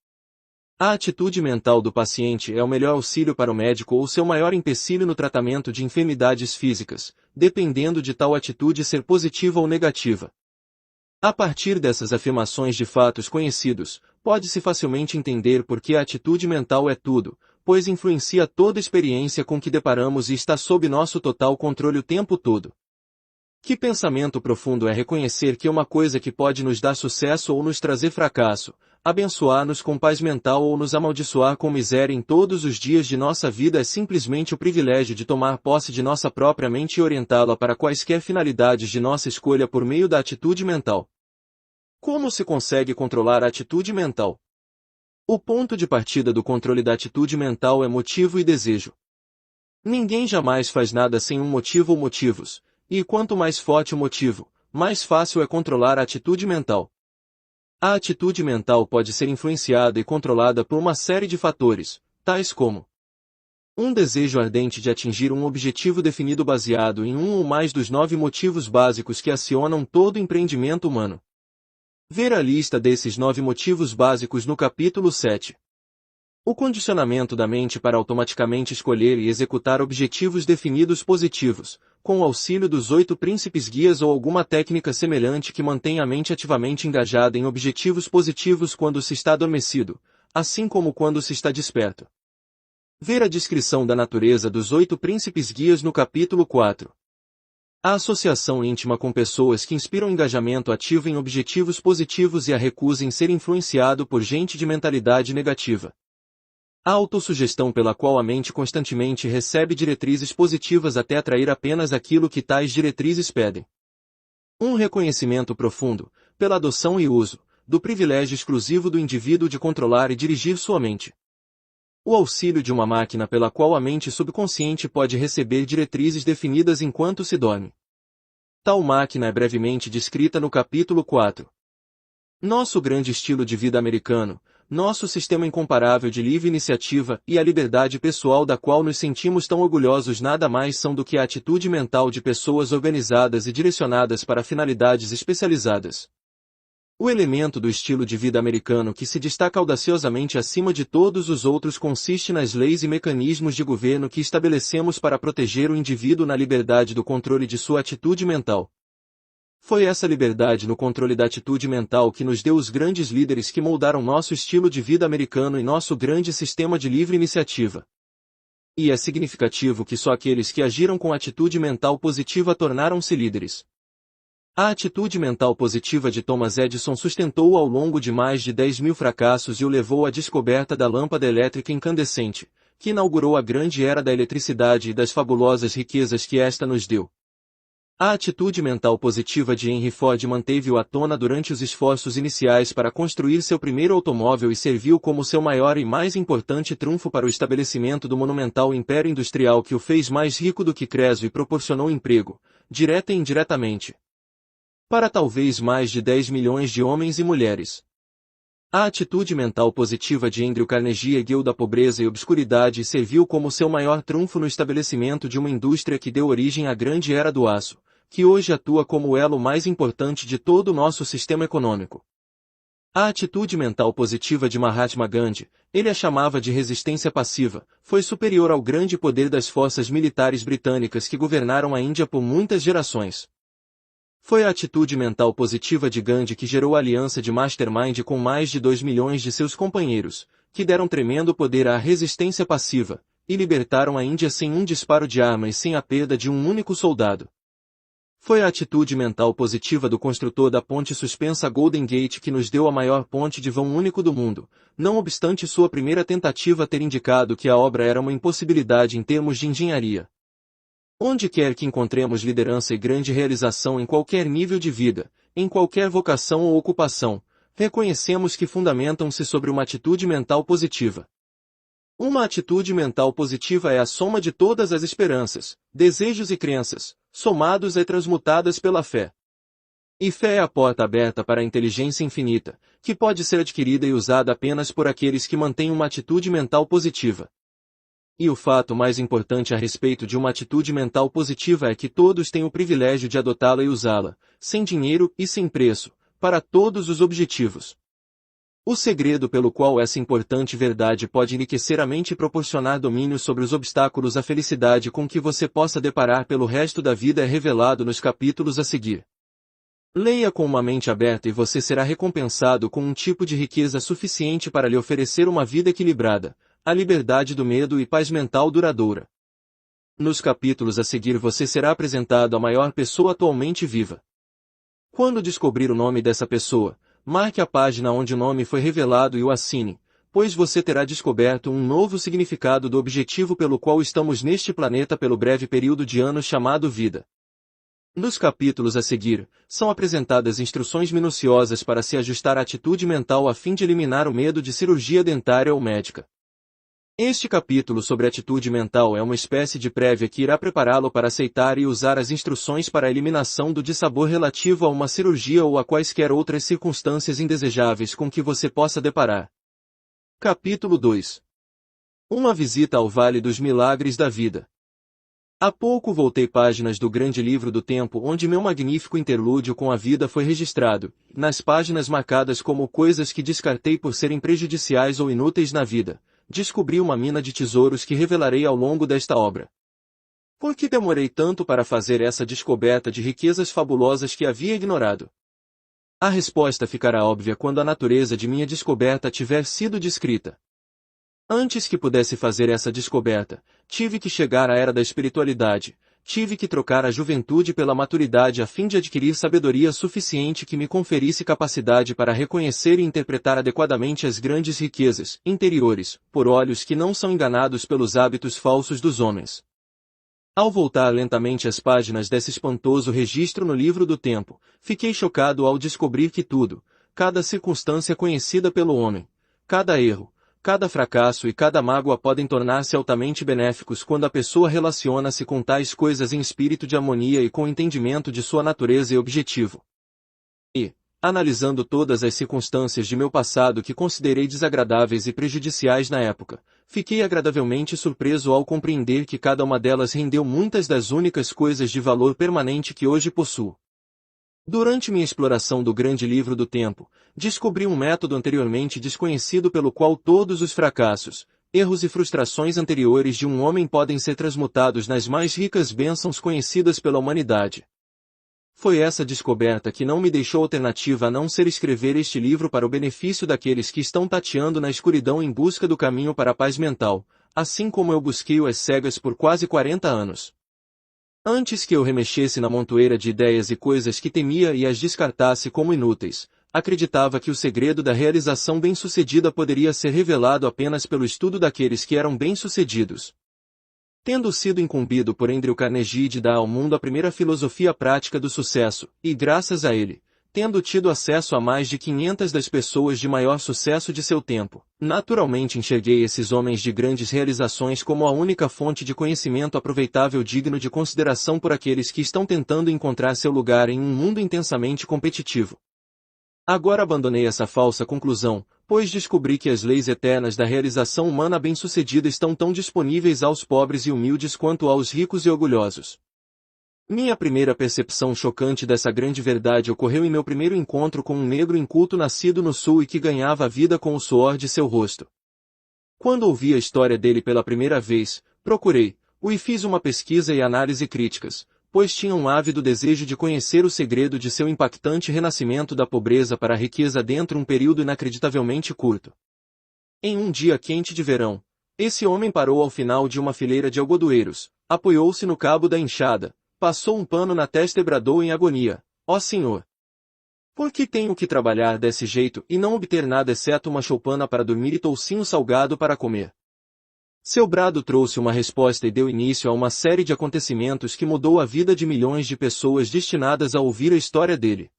A atitude mental do paciente é o melhor auxílio para o médico ou seu maior empecilho no tratamento de enfermidades físicas, dependendo de tal atitude ser positiva ou negativa. A partir dessas afirmações de fatos conhecidos, pode-se facilmente entender por que a atitude mental é tudo, pois influencia toda a experiência com que deparamos e está sob nosso total controle o tempo todo. Que pensamento profundo é reconhecer que uma coisa que pode nos dar sucesso ou nos trazer fracasso, abençoar-nos com paz mental ou nos amaldiçoar com miséria em todos os dias de nossa vida é simplesmente o privilégio de tomar posse de nossa própria mente e orientá-la para quaisquer finalidades de nossa escolha por meio da atitude mental. Como se consegue controlar a atitude mental? O ponto de partida do controle da atitude mental é motivo e desejo. Ninguém jamais faz nada sem um motivo ou motivos, e quanto mais forte o motivo, mais fácil é controlar a atitude mental. A atitude mental pode ser influenciada e controlada por uma série de fatores, tais como um desejo ardente de atingir um objetivo definido baseado em um ou mais dos 9 motivos básicos que acionam todo empreendimento humano. Ver a lista desses 9 motivos básicos no capítulo 7. O condicionamento da mente para automaticamente escolher e executar objetivos definidos positivos, com o auxílio dos 8 príncipes guias ou alguma técnica semelhante que mantenha a mente ativamente engajada em objetivos positivos quando se está adormecido, assim como quando se está desperto. Ver a descrição da natureza dos 8 príncipes guias no capítulo 4. A associação íntima com pessoas que inspiram engajamento ativo em objetivos positivos e a recusa em ser influenciado por gente de mentalidade negativa. A autossugestão pela qual a mente constantemente recebe diretrizes positivas até atrair apenas aquilo que tais diretrizes pedem. Um reconhecimento profundo, pela adoção e uso, do privilégio exclusivo do indivíduo de controlar e dirigir sua mente. O auxílio de uma máquina pela qual a mente subconsciente pode receber diretrizes definidas enquanto se dorme. Tal máquina é brevemente descrita no capítulo 4. Nosso grande estilo de vida americano, nosso sistema incomparável de livre iniciativa e a liberdade pessoal da qual nos sentimos tão orgulhosos nada mais são do que a atitude mental de pessoas organizadas e direcionadas para finalidades especializadas. O elemento do estilo de vida americano que se destaca audaciosamente acima de todos os outros consiste nas leis e mecanismos de governo que estabelecemos para proteger o indivíduo na liberdade do controle de sua atitude mental. Foi essa liberdade no controle da atitude mental que nos deu os grandes líderes que moldaram nosso estilo de vida americano e nosso grande sistema de livre iniciativa. E é significativo que só aqueles que agiram com atitude mental positiva tornaram-se líderes. A atitude mental positiva de Thomas Edison sustentou-o ao longo de mais de 10.000 fracassos e o levou à descoberta da lâmpada elétrica incandescente, que inaugurou a grande era da eletricidade e das fabulosas riquezas que esta nos deu. A atitude mental positiva de Henry Ford manteve-o à tona durante os esforços iniciais para construir seu primeiro automóvel e serviu como seu maior e mais importante trunfo para o estabelecimento do monumental império industrial que o fez mais rico do que Crespo e proporcionou emprego, direta e indiretamente, para talvez mais de 10 milhões de homens e mulheres. A atitude mental positiva de Andrew Carnegie ergueu da pobreza e obscuridade e serviu como seu maior trunfo no estabelecimento de uma indústria que deu origem à grande era do aço, que hoje atua como o elo mais importante de todo o nosso sistema econômico. A atitude mental positiva de Mahatma Gandhi, ele a chamava de resistência passiva, foi superior ao grande poder das forças militares britânicas que governaram a Índia por muitas gerações. Foi a atitude mental positiva de Gandhi que gerou a aliança de Mastermind com mais de 2 milhões de seus companheiros, que deram tremendo poder à resistência passiva, e libertaram a Índia sem um disparo de arma e sem a perda de um único soldado. Foi a atitude mental positiva do construtor da ponte suspensa Golden Gate que nos deu a maior ponte de vão único do mundo, não obstante sua primeira tentativa ter indicado que a obra era uma impossibilidade em termos de engenharia. Onde quer que encontremos liderança e grande realização em qualquer nível de vida, em qualquer vocação ou ocupação, reconhecemos que fundamentam-se sobre uma atitude mental positiva. Uma atitude mental positiva é a soma de todas as esperanças, desejos e crenças, somados e transmutadas pela fé. E fé é a porta aberta para a inteligência infinita, que pode ser adquirida e usada apenas por aqueles que mantêm uma atitude mental positiva. E o fato mais importante a respeito de uma atitude mental positiva é que todos têm o privilégio de adotá-la e usá-la, sem dinheiro e sem preço, para todos os objetivos. O segredo pelo qual essa importante verdade pode enriquecer a mente e proporcionar domínio sobre os obstáculos à felicidade com que você possa deparar pelo resto da vida é revelado nos capítulos a seguir. Leia com uma mente aberta e você será recompensado com um tipo de riqueza suficiente para lhe oferecer uma vida equilibrada, a liberdade do medo e paz mental duradoura. Nos capítulos a seguir você será apresentado à maior pessoa atualmente viva. Quando descobrir o nome dessa pessoa, marque a página onde o nome foi revelado e o assine, pois você terá descoberto um novo significado do objetivo pelo qual estamos neste planeta pelo breve período de anos chamado vida. Nos capítulos a seguir, são apresentadas instruções minuciosas para se ajustar à atitude mental a fim de eliminar o medo de cirurgia dentária ou médica. Este capítulo sobre atitude mental é uma espécie de prévia que irá prepará-lo para aceitar e usar as instruções para a eliminação do dissabor relativo a uma cirurgia ou a quaisquer outras circunstâncias indesejáveis com que você possa deparar. Capítulo 2. Uma visita ao Vale dos Milagres da Vida. Há pouco voltei páginas do grande livro do tempo onde meu magnífico interlúdio com a vida foi registrado, nas páginas marcadas como coisas que descartei por serem prejudiciais ou inúteis na vida. Descobri uma mina de tesouros que revelarei ao longo desta obra. Por que demorei tanto para fazer essa descoberta de riquezas fabulosas que havia ignorado? A resposta ficará óbvia quando a natureza de minha descoberta tiver sido descrita. Antes que pudesse fazer essa descoberta, tive que chegar à era da espiritualidade, tive que trocar a juventude pela maturidade a fim de adquirir sabedoria suficiente que me conferisse capacidade para reconhecer e interpretar adequadamente as grandes riquezas interiores, por olhos que não são enganados pelos hábitos falsos dos homens. Ao voltar lentamente às páginas desse espantoso registro no livro do tempo, fiquei chocado ao descobrir que tudo, cada circunstância conhecida pelo homem, cada erro, cada fracasso e cada mágoa podem tornar-se altamente benéficos quando a pessoa relaciona-se com tais coisas em espírito de harmonia e com entendimento de sua natureza e objetivo. E, analisando todas as circunstâncias de meu passado que considerei desagradáveis e prejudiciais na época, fiquei agradavelmente surpreso ao compreender que cada uma delas rendeu muitas das únicas coisas de valor permanente que hoje possuo. Durante minha exploração do grande livro do tempo, descobri um método anteriormente desconhecido pelo qual todos os fracassos, erros e frustrações anteriores de um homem podem ser transmutados nas mais ricas bênçãos conhecidas pela humanidade. Foi essa descoberta que não me deixou alternativa a não ser escrever este livro para o benefício daqueles que estão tateando na escuridão em busca do caminho para a paz mental, assim como eu busquei-o às cegas por quase 40 anos. Antes que eu remexesse na montoeira de ideias e coisas que temia e as descartasse como inúteis, acreditava que o segredo da realização bem-sucedida poderia ser revelado apenas pelo estudo daqueles que eram bem-sucedidos. Tendo sido incumbido por Andrew Carnegie de dar ao mundo a primeira filosofia prática do sucesso, e graças a ele, tendo tido acesso a mais de 500 das pessoas de maior sucesso de seu tempo, naturalmente enxerguei esses homens de grandes realizações como a única fonte de conhecimento aproveitável digno de consideração por aqueles que estão tentando encontrar seu lugar em um mundo intensamente competitivo. Agora abandonei essa falsa conclusão, pois descobri que as leis eternas da realização humana bem-sucedida estão tão disponíveis aos pobres e humildes quanto aos ricos e orgulhosos. Minha primeira percepção chocante dessa grande verdade ocorreu em meu primeiro encontro com um negro inculto nascido no sul e que ganhava a vida com o suor de seu rosto. Quando ouvi a história dele pela primeira vez, procurei-o e fiz uma pesquisa e análise críticas, pois tinha um ávido desejo de conhecer o segredo de seu impactante renascimento da pobreza para a riqueza dentro de um período inacreditavelmente curto. Em um dia quente de verão, esse homem parou ao final de uma fileira de algodoeiros, apoiou-se no cabo da enxada, passou um pano na testa e bradou em agonia: "Ó Senhor! Por que tenho que trabalhar desse jeito e não obter nada exceto uma choupana para dormir e toucinho salgado para comer?" Seu brado trouxe uma resposta e deu início a uma série de acontecimentos que mudou a vida de milhões de pessoas destinadas a ouvir a história dele.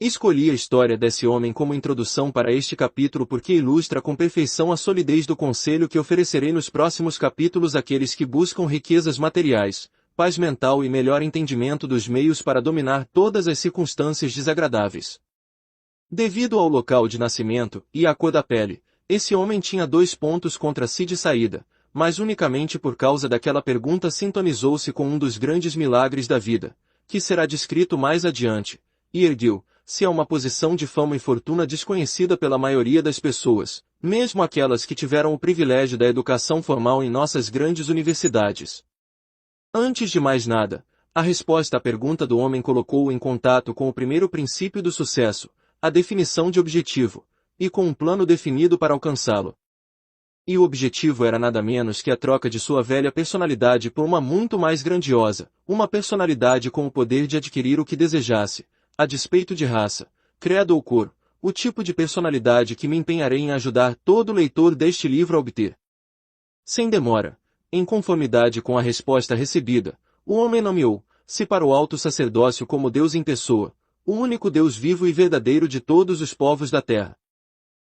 Escolhi a história desse homem como introdução para este capítulo porque ilustra com perfeição a solidez do conselho que oferecerei nos próximos capítulos àqueles que buscam riquezas materiais, paz mental e melhor entendimento dos meios para dominar todas as circunstâncias desagradáveis. Devido ao local de nascimento e à cor da pele, esse homem tinha 2 pontos contra si de saída, mas unicamente por causa daquela pergunta sintonizou-se com um dos grandes milagres da vida, que será descrito mais adiante, e ergueu-se a uma posição de fama e fortuna desconhecida pela maioria das pessoas, mesmo aquelas que tiveram o privilégio da educação formal em nossas grandes universidades. Antes de mais nada, a resposta à pergunta do homem colocou-o em contato com o primeiro princípio do sucesso, a definição de objetivo, e com um plano definido para alcançá-lo. E o objetivo era nada menos que a troca de sua velha personalidade por uma muito mais grandiosa, uma personalidade com o poder de adquirir o que desejasse, a despeito de raça, credo ou cor, o tipo de personalidade que me empenharei em ajudar todo leitor deste livro a obter. Sem demora, em conformidade com a resposta recebida, o homem nomeou-se para o alto sacerdócio como Deus em pessoa, o único Deus vivo e verdadeiro de todos os povos da terra.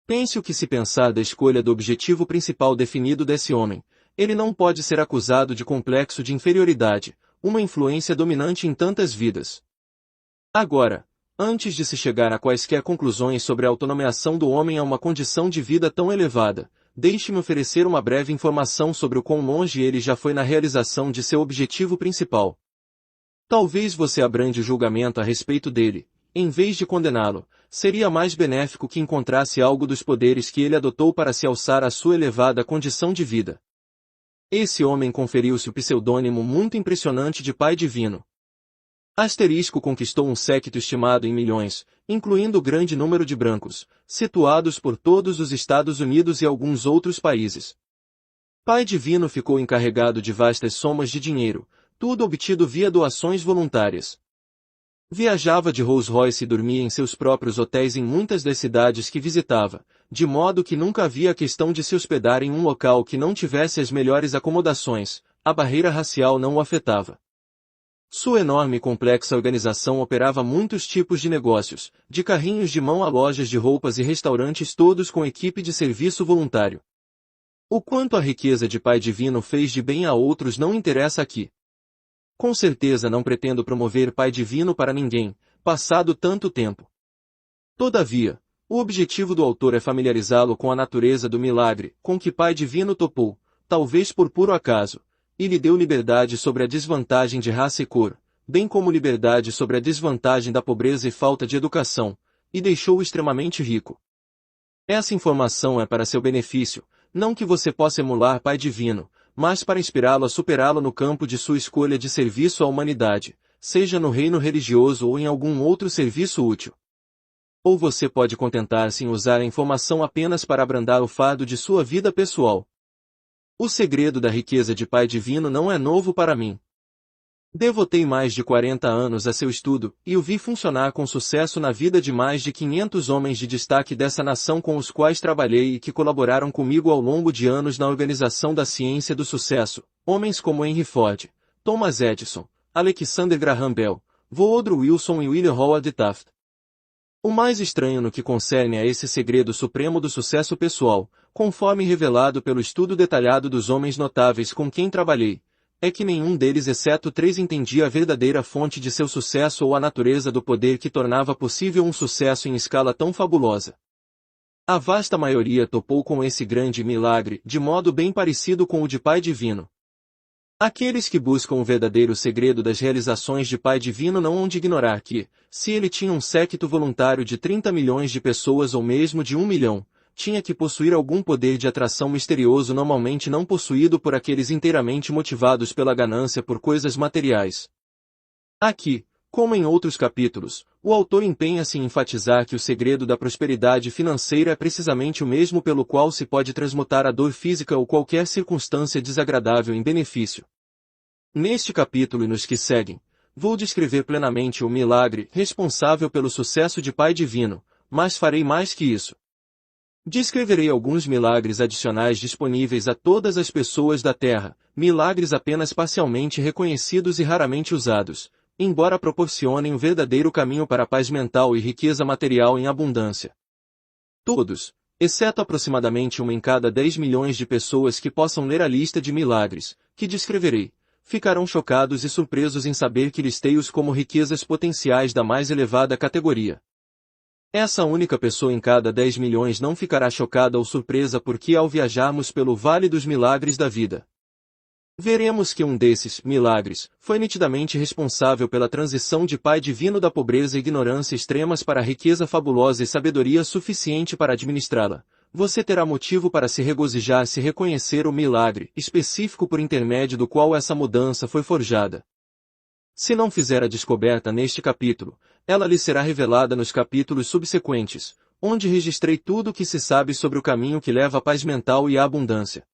Pense o que se pensar da escolha do objetivo principal definido desse homem, ele não pode ser acusado de complexo de inferioridade, uma influência dominante em tantas vidas. Agora, antes de se chegar a quaisquer conclusões sobre a autonomeação do homem a uma condição de vida tão elevada, deixe-me oferecer uma breve informação sobre o quão longe ele já foi na realização de seu objetivo principal. Talvez você abrande o julgamento a respeito dele, em vez de condená-lo, seria mais benéfico que encontrasse algo dos poderes que ele adotou para se alçar à sua elevada condição de vida. Esse homem conferiu-se o pseudônimo muito impressionante de Pai Divino. Conquistou um séquito estimado em milhões, incluindo grande número de brancos, situados por todos os Estados Unidos e alguns outros países. Pai Divino ficou encarregado de vastas somas de dinheiro, tudo obtido via doações voluntárias. Viajava de Rolls-Royce e dormia em seus próprios hotéis em muitas das cidades que visitava, de modo que nunca havia a questão de se hospedar em um local que não tivesse as melhores acomodações, a barreira racial não o afetava. Sua enorme e complexa organização operava muitos tipos de negócios, de carrinhos de mão a lojas de roupas e restaurantes, todos com equipe de serviço voluntário. O quanto a riqueza de Pai Divino fez de bem a outros não interessa aqui. Com certeza não pretendo promover Pai Divino para ninguém, passado tanto tempo. Todavia, o objetivo do autor é familiarizá-lo com a natureza do milagre, com que Pai Divino topou, talvez por puro acaso, e lhe deu liberdade sobre a desvantagem de raça e cor, bem como liberdade sobre a desvantagem da pobreza e falta de educação, e deixou-o extremamente rico. Essa informação é para seu benefício, não que você possa emular Pai Divino, mas para inspirá-lo a superá-lo no campo de sua escolha de serviço à humanidade, seja no reino religioso ou em algum outro serviço útil. Ou você pode contentar-se em usar a informação apenas para abrandar o fardo de sua vida pessoal. O segredo da riqueza de Pai Divino não é novo para mim. Devotei mais de 40 anos a seu estudo, e o vi funcionar com sucesso na vida de mais de 500 homens de destaque dessa nação com os quais trabalhei e que colaboraram comigo ao longo de anos na organização da ciência do sucesso, homens como Henry Ford, Thomas Edison, Alexander Graham Bell, Woodrow Wilson e William Howard Taft. O mais estranho no que concerne a esse segredo supremo do sucesso pessoal, conforme revelado pelo estudo detalhado dos homens notáveis com quem trabalhei, é que nenhum deles exceto 3 entendia a verdadeira fonte de seu sucesso ou a natureza do poder que tornava possível um sucesso em escala tão fabulosa. A vasta maioria topou com esse grande milagre, de modo bem parecido com o de Pai Divino. Aqueles que buscam o verdadeiro segredo das realizações de Pai Divino não hão de ignorar que, se ele tinha um séquito voluntário de 30 milhões de pessoas ou mesmo de 1 milhão, tinha que possuir algum poder de atração misterioso normalmente não possuído por aqueles inteiramente motivados pela ganância por coisas materiais. Aqui, como em outros capítulos, o autor empenha-se em enfatizar que o segredo da prosperidade financeira é precisamente o mesmo pelo qual se pode transmutar a dor física ou qualquer circunstância desagradável em benefício. Neste capítulo e nos que seguem, vou descrever plenamente o milagre responsável pelo sucesso de Pai Divino, mas farei mais que isso. Descreverei alguns milagres adicionais disponíveis a todas as pessoas da Terra, milagres apenas parcialmente reconhecidos e raramente usados, embora proporcionem o verdadeiro caminho para a paz mental e riqueza material em abundância. Todos, exceto aproximadamente 1 em cada 10 milhões de pessoas que possam ler a lista de milagres, que descreverei, ficarão chocados e surpresos em saber que listei-os como riquezas potenciais da mais elevada categoria. Essa única pessoa em cada 10 milhões não ficará chocada ou surpresa porque ao viajarmos pelo Vale dos Milagres da Vida, veremos que um desses milagres foi nitidamente responsável pela transição de Pai Divino da pobreza e ignorância extremas para a riqueza fabulosa e sabedoria suficiente para administrá-la. Você terá motivo para se regozijar se reconhecer o milagre específico por intermédio do qual essa mudança foi forjada. Se não fizer a descoberta neste capítulo, ela lhe será revelada nos capítulos subsequentes, onde registrei tudo o que se sabe sobre o caminho que leva à paz mental e à abundância.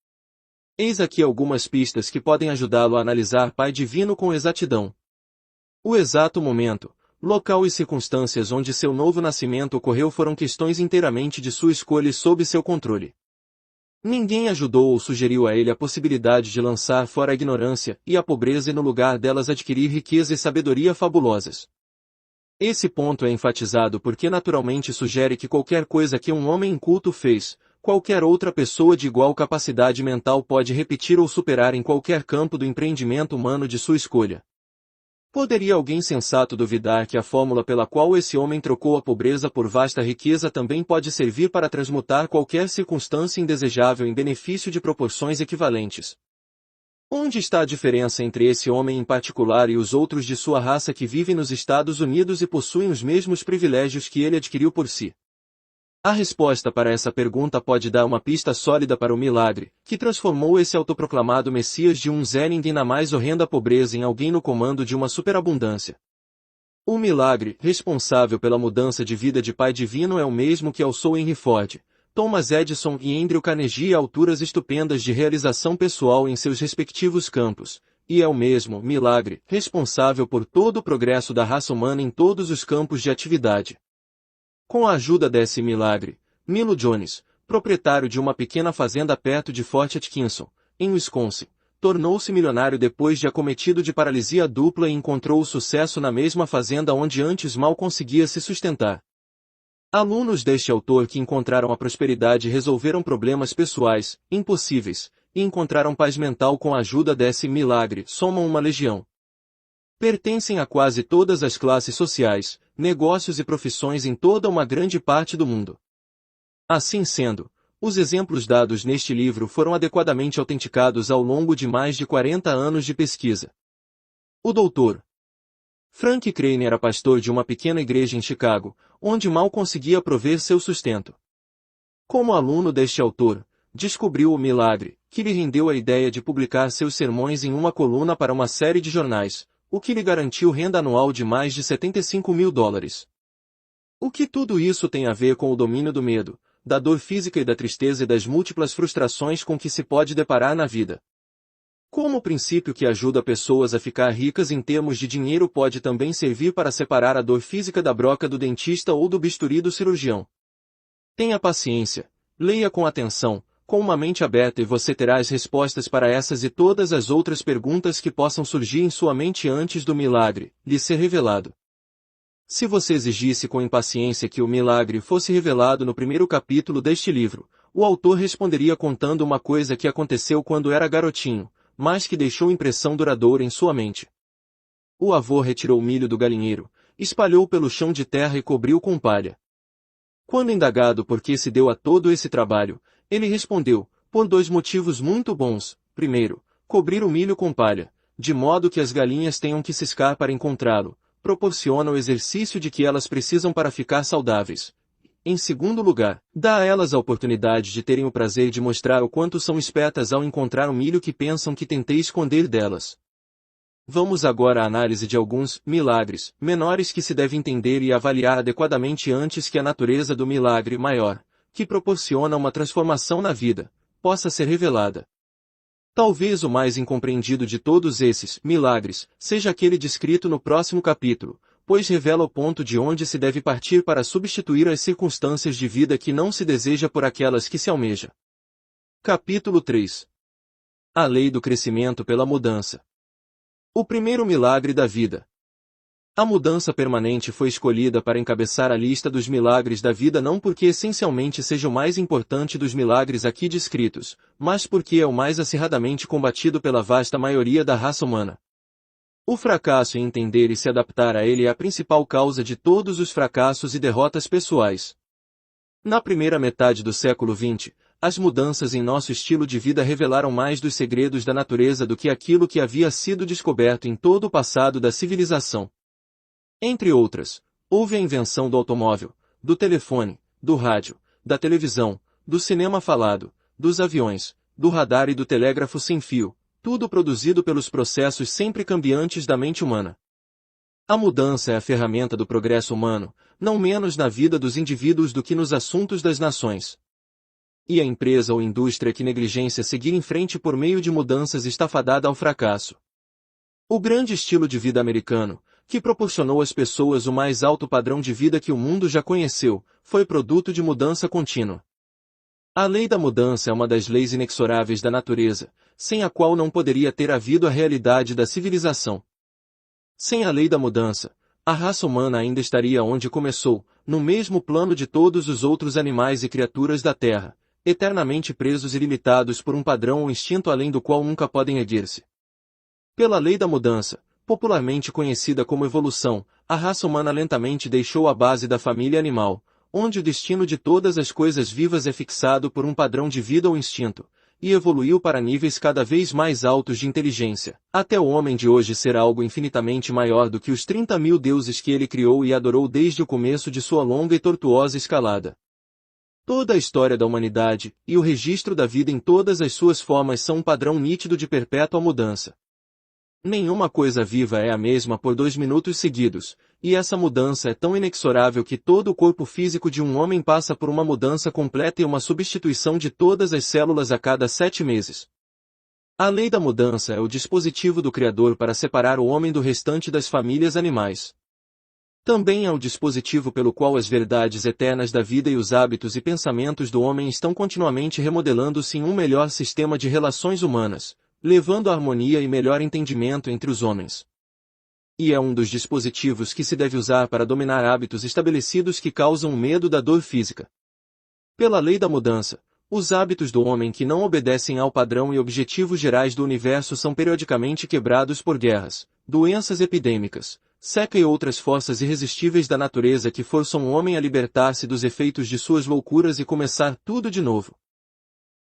Eis aqui algumas pistas que podem ajudá-lo a analisar Pai Divino com exatidão. O exato momento, local e circunstâncias onde seu novo nascimento ocorreu foram questões inteiramente de sua escolha e sob seu controle. Ninguém ajudou ou sugeriu a ele a possibilidade de lançar fora a ignorância e a pobreza e no lugar delas adquirir riqueza e sabedoria fabulosas. Esse ponto é enfatizado porque naturalmente sugere que qualquer coisa que um homem inculto fez, qualquer outra pessoa de igual capacidade mental pode repetir ou superar em qualquer campo do empreendimento humano de sua escolha. Poderia alguém sensato duvidar que a fórmula pela qual esse homem trocou a pobreza por vasta riqueza também pode servir para transmutar qualquer circunstância indesejável em benefício de proporções equivalentes? Onde está a diferença entre esse homem em particular e os outros de sua raça que vivem nos Estados Unidos e possuem os mesmos privilégios que ele adquiriu por si? A resposta para essa pergunta pode dar uma pista sólida para o milagre, que transformou esse autoproclamado Messias de um Zé Ninguém na mais horrenda pobreza em alguém no comando de uma superabundância. O milagre, responsável pela mudança de vida de Pai Divino é o mesmo que alçou Henry Ford, Thomas Edison e Andrew Carnegie a alturas estupendas de realização pessoal em seus respectivos campos, e é o mesmo milagre, responsável por todo o progresso da raça humana em todos os campos de atividade. Com a ajuda desse milagre, Milo Jones, proprietário de uma pequena fazenda perto de Fort Atkinson, em Wisconsin, tornou-se milionário depois de acometido de paralisia dupla e encontrou o sucesso na mesma fazenda onde antes mal conseguia se sustentar. Alunos deste autor que encontraram a prosperidade resolveram problemas pessoais, impossíveis, e encontraram paz mental com a ajuda desse milagre, somam uma legião. Pertencem a quase todas as classes sociais, negócios e profissões em toda uma grande parte do mundo. Assim sendo, os exemplos dados neste livro foram adequadamente autenticados ao longo de mais de 40 anos de pesquisa. O Dr. Frank Crane era pastor de uma pequena igreja em Chicago, onde mal conseguia prover seu sustento. Como aluno deste autor, descobriu o milagre, que lhe rendeu a ideia de publicar seus sermões em uma coluna para uma série de jornais, o que lhe garantiu renda anual de mais de $75.000. O que tudo isso tem a ver com o domínio do medo, da dor física e da tristeza e das múltiplas frustrações com que se pode deparar na vida? Como o princípio que ajuda pessoas a ficar ricas em termos de dinheiro pode também servir para separar a dor física da broca do dentista ou do bisturi do cirurgião. Tenha paciência, leia com atenção, com uma mente aberta e você terá as respostas para essas e todas as outras perguntas que possam surgir em sua mente antes do milagre lhe ser revelado. Se você exigisse com impaciência que o milagre fosse revelado no primeiro capítulo deste livro, o autor responderia contando uma coisa que aconteceu quando era garotinho, mas que deixou impressão duradoura em sua mente. O avô retirou o milho do galinheiro, espalhou pelo chão de terra e cobriu com palha. Quando indagado por que se deu a todo esse trabalho, ele respondeu, por 2 motivos muito bons. Primeiro, cobrir o milho com palha, de modo que as galinhas tenham que ciscar para encontrá-lo, proporciona o exercício de que elas precisam para ficar saudáveis. Em segundo lugar, dá a elas a oportunidade de terem o prazer de mostrar o quanto são espertas ao encontrar o milho que pensam que tentei esconder delas. Vamos agora à análise de alguns milagres menores que se deve entender e avaliar adequadamente antes que a natureza do milagre maior, que proporciona uma transformação na vida, possa ser revelada. Talvez o mais incompreendido de todos esses milagres seja aquele descrito no próximo capítulo, pois revela o ponto de onde se deve partir para substituir as circunstâncias de vida que não se deseja por aquelas que se almeja. Capítulo 3. A lei do crescimento pela mudança. O primeiro milagre da vida. A mudança permanente foi escolhida para encabeçar a lista dos milagres da vida não porque essencialmente seja o mais importante dos milagres aqui descritos, mas porque é o mais acirradamente combatido pela vasta maioria da raça humana. O fracasso em entender e se adaptar a ele é a principal causa de todos os fracassos e derrotas pessoais. Na primeira metade do século XX, as mudanças em nosso estilo de vida revelaram mais dos segredos da natureza do que aquilo que havia sido descoberto em todo o passado da civilização. Entre outras, houve a invenção do automóvel, do telefone, do rádio, da televisão, do cinema falado, dos aviões, do radar e do telégrafo sem fio, tudo produzido pelos processos sempre cambiantes da mente humana. A mudança é a ferramenta do progresso humano, não menos na vida dos indivíduos do que nos assuntos das nações. E a empresa ou indústria que negligencia seguir em frente por meio de mudanças está fadada ao fracasso. O grande estilo de vida americano, que proporcionou às pessoas o mais alto padrão de vida que o mundo já conheceu, foi produto de mudança contínua. A lei da mudança é uma das leis inexoráveis da natureza, sem a qual não poderia ter havido a realidade da civilização. Sem a lei da mudança, a raça humana ainda estaria onde começou, no mesmo plano de todos os outros animais e criaturas da Terra, eternamente presos e limitados por um padrão ou instinto além do qual nunca podem erguer-se. Pela lei da mudança, popularmente conhecida como evolução, a raça humana lentamente deixou a base da família animal, onde o destino de todas as coisas vivas é fixado por um padrão de vida ou instinto, e evoluiu para níveis cada vez mais altos de inteligência, até o homem de hoje ser algo infinitamente maior do que os 30.000 deuses que ele criou e adorou desde o começo de sua longa e tortuosa escalada. Toda a história da humanidade, e o registro da vida em todas as suas formas são um padrão nítido de perpétua mudança. Nenhuma coisa viva é a mesma por 2 minutos seguidos, e essa mudança é tão inexorável que todo o corpo físico de um homem passa por uma mudança completa e uma substituição de todas as células a cada 7 meses. A lei da mudança é o dispositivo do Criador para separar o homem do restante das famílias animais. Também é o dispositivo pelo qual as verdades eternas da vida e os hábitos e pensamentos do homem estão continuamente remodelando-se em um melhor sistema de relações humanas, levando a harmonia e melhor entendimento entre os homens. E é um dos dispositivos que se deve usar para dominar hábitos estabelecidos que causam o medo da dor física. Pela lei da mudança, os hábitos do homem que não obedecem ao padrão e objetivos gerais do universo são periodicamente quebrados por guerras, doenças epidêmicas, seca e outras forças irresistíveis da natureza que forçam o homem a libertar-se dos efeitos de suas loucuras e começar tudo de novo.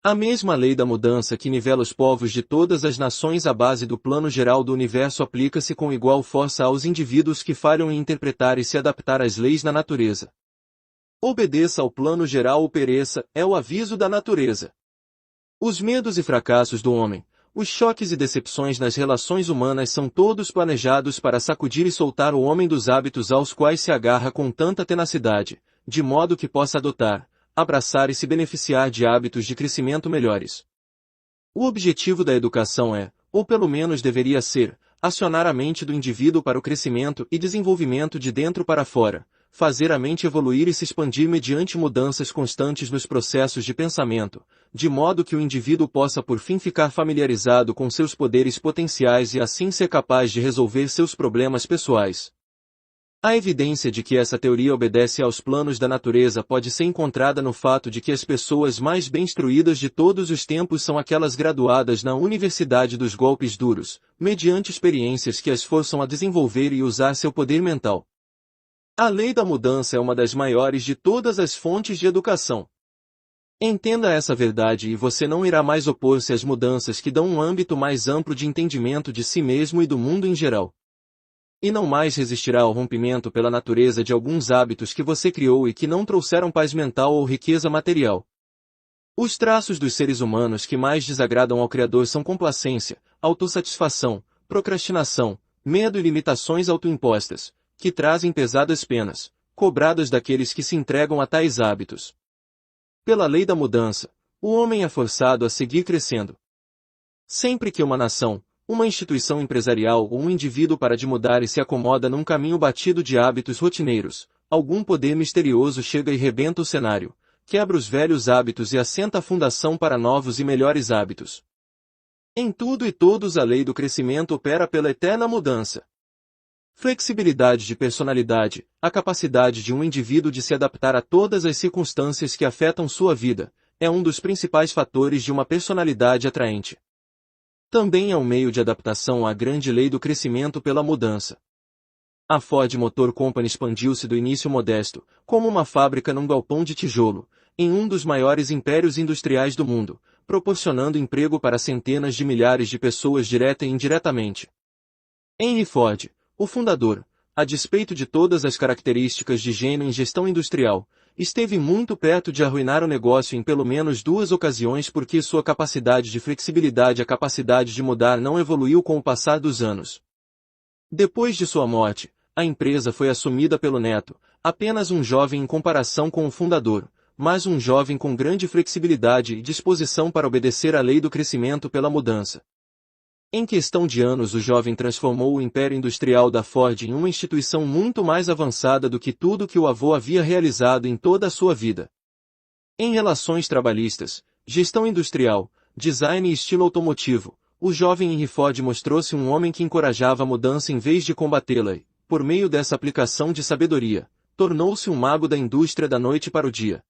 A mesma lei da mudança que nivela os povos de todas as nações à base do plano geral do universo aplica-se com igual força aos indivíduos que falham em interpretar e se adaptar às leis da natureza. Obedeça ao plano geral ou pereça, é o aviso da natureza. Os medos e fracassos do homem, os choques e decepções nas relações humanas são todos planejados para sacudir e soltar o homem dos hábitos aos quais se agarra com tanta tenacidade, de modo que possa adotar, abraçar e se beneficiar de hábitos de crescimento melhores. O objetivo da educação é, ou pelo menos deveria ser, acionar a mente do indivíduo para o crescimento e desenvolvimento de dentro para fora, fazer a mente evoluir e se expandir mediante mudanças constantes nos processos de pensamento, de modo que o indivíduo possa por fim ficar familiarizado com seus poderes potenciais e assim ser capaz de resolver seus problemas pessoais. A evidência de que essa teoria obedece aos planos da natureza pode ser encontrada no fato de que as pessoas mais bem instruídas de todos os tempos são aquelas graduadas na Universidade dos Golpes Duros, mediante experiências que as forçam a desenvolver e usar seu poder mental. A lei da mudança é uma das maiores de todas as fontes de educação. Entenda essa verdade e você não irá mais opor-se às mudanças que dão um âmbito mais amplo de entendimento de si mesmo e do mundo em geral. E não mais resistirá ao rompimento pela natureza de alguns hábitos que você criou e que não trouxeram paz mental ou riqueza material. Os traços dos seres humanos que mais desagradam ao Criador são complacência, autossatisfação, procrastinação, medo e limitações autoimpostas, que trazem pesadas penas, cobradas daqueles que se entregam a tais hábitos. Pela lei da mudança, o homem é forçado a seguir crescendo. Sempre que uma nação, uma instituição empresarial ou um indivíduo para de mudar e se acomoda num caminho batido de hábitos rotineiros, algum poder misterioso chega e rebenta o cenário, quebra os velhos hábitos e assenta a fundação para novos e melhores hábitos. Em tudo e todos a lei do crescimento opera pela eterna mudança. Flexibilidade de personalidade, a capacidade de um indivíduo de se adaptar a todas as circunstâncias que afetam sua vida, é um dos principais fatores de uma personalidade atraente. Também é um meio de adaptação à grande lei do crescimento pela mudança. A Ford Motor Company expandiu-se do início modesto, como uma fábrica num galpão de tijolo, em um dos maiores impérios industriais do mundo, proporcionando emprego para centenas de milhares de pessoas direta e indiretamente. Henry Ford, o fundador, a despeito de todas as características de gênio em gestão industrial, esteve muito perto de arruinar o negócio em pelo menos 2 ocasiões porque sua capacidade de flexibilidade e a capacidade de mudar não evoluiu com o passar dos anos. Depois de sua morte, a empresa foi assumida pelo neto, apenas um jovem em comparação com o fundador, mas um jovem com grande flexibilidade e disposição para obedecer à lei do crescimento pela mudança. Em questão de anos o jovem transformou o império industrial da Ford em uma instituição muito mais avançada do que tudo que o avô havia realizado em toda a sua vida. Em relações trabalhistas, gestão industrial, design e estilo automotivo, o jovem Henry Ford mostrou-se um homem que encorajava a mudança em vez de combatê-la e, por meio dessa aplicação de sabedoria, tornou-se um mago da indústria da noite para o dia.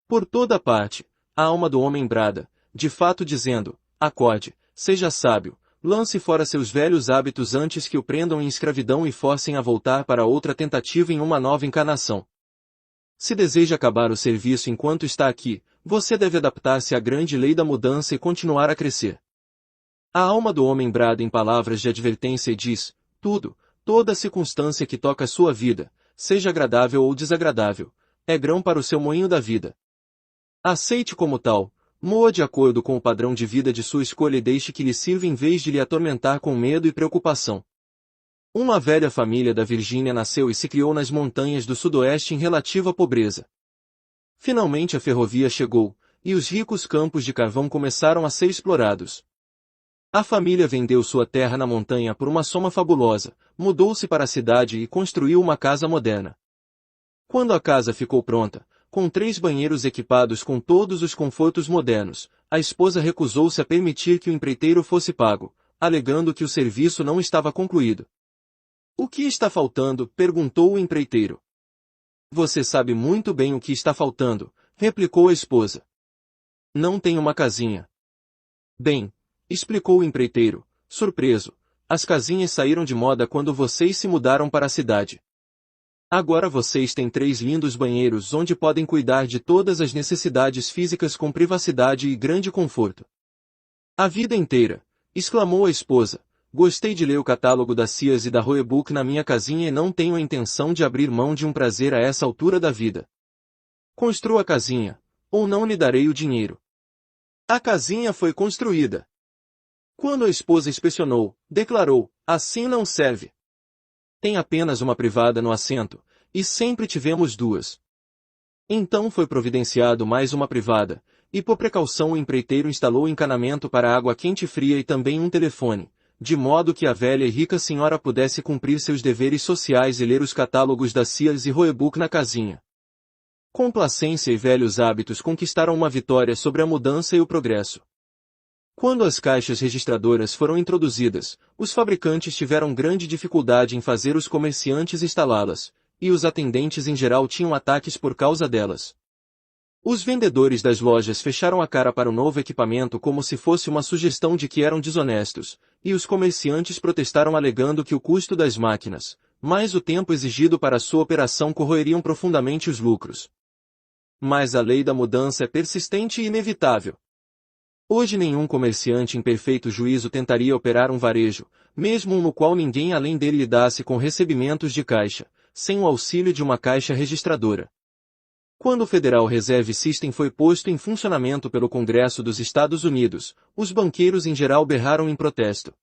Por toda parte, a alma do homem brada, de fato dizendo, acorde, seja sábio, lance fora seus velhos hábitos antes que o prendam em escravidão e forcem a voltar para outra tentativa em uma nova encarnação. Se deseja acabar o serviço enquanto está aqui, você deve adaptar-se à grande lei da mudança e continuar a crescer. A alma do homem brada em palavras de advertência e diz, toda circunstância que toca a sua vida, seja agradável ou desagradável, é grão para o seu moinho da vida. Aceite como tal, moa de acordo com o padrão de vida de sua escolha e deixe que lhe sirva em vez de lhe atormentar com medo e preocupação. Uma velha família da Virgínia nasceu e se criou nas montanhas do sudoeste em relativa pobreza. Finalmente a ferrovia chegou, e os ricos campos de carvão começaram a ser explorados. A família vendeu sua terra na montanha por uma soma fabulosa, mudou-se para a cidade e construiu uma casa moderna. Quando a casa ficou pronta, com 3 banheiros equipados com todos os confortos modernos, a esposa recusou-se a permitir que o empreiteiro fosse pago, alegando que o serviço não estava concluído. "O que está faltando?", perguntou o empreiteiro. "Você sabe muito bem o que está faltando", replicou a esposa. "Não tem uma casinha." "Bem", explicou o empreiteiro, surpreso, "as casinhas saíram de moda quando vocês se mudaram para a cidade. Agora vocês têm 3 lindos banheiros onde podem cuidar de todas as necessidades físicas com privacidade e grande conforto." "A vida inteira", exclamou a esposa, "gostei de ler o catálogo da Sears e da Roebuck na minha casinha e não tenho a intenção de abrir mão de um prazer a essa altura da vida. Construa a casinha, ou não lhe darei o dinheiro." A casinha foi construída. Quando a esposa inspecionou, declarou: "Assim não serve. Tem apenas uma privada no assento, e sempre tivemos 2. Então foi providenciado mais uma privada, e por precaução o empreiteiro instalou encanamento para água quente e fria e também um telefone, de modo que a velha e rica senhora pudesse cumprir seus deveres sociais e ler os catálogos da Sears e Roebuck na casinha. Complacência e velhos hábitos conquistaram uma vitória sobre a mudança e o progresso. Quando as caixas registradoras foram introduzidas, os fabricantes tiveram grande dificuldade em fazer os comerciantes instalá-las, e os atendentes em geral tinham ataques por causa delas. Os vendedores das lojas fecharam a cara para o novo equipamento como se fosse uma sugestão de que eram desonestos, e os comerciantes protestaram alegando que o custo das máquinas, mais o tempo exigido para sua operação corroeriam profundamente os lucros. Mas a lei da mudança é persistente e inevitável. Hoje nenhum comerciante em perfeito juízo tentaria operar um varejo, mesmo um no qual ninguém além dele lidasse com recebimentos de caixa, sem o auxílio de uma caixa registradora. Quando o Federal Reserve System foi posto em funcionamento pelo Congresso dos Estados Unidos, os banqueiros em geral berraram em protesto.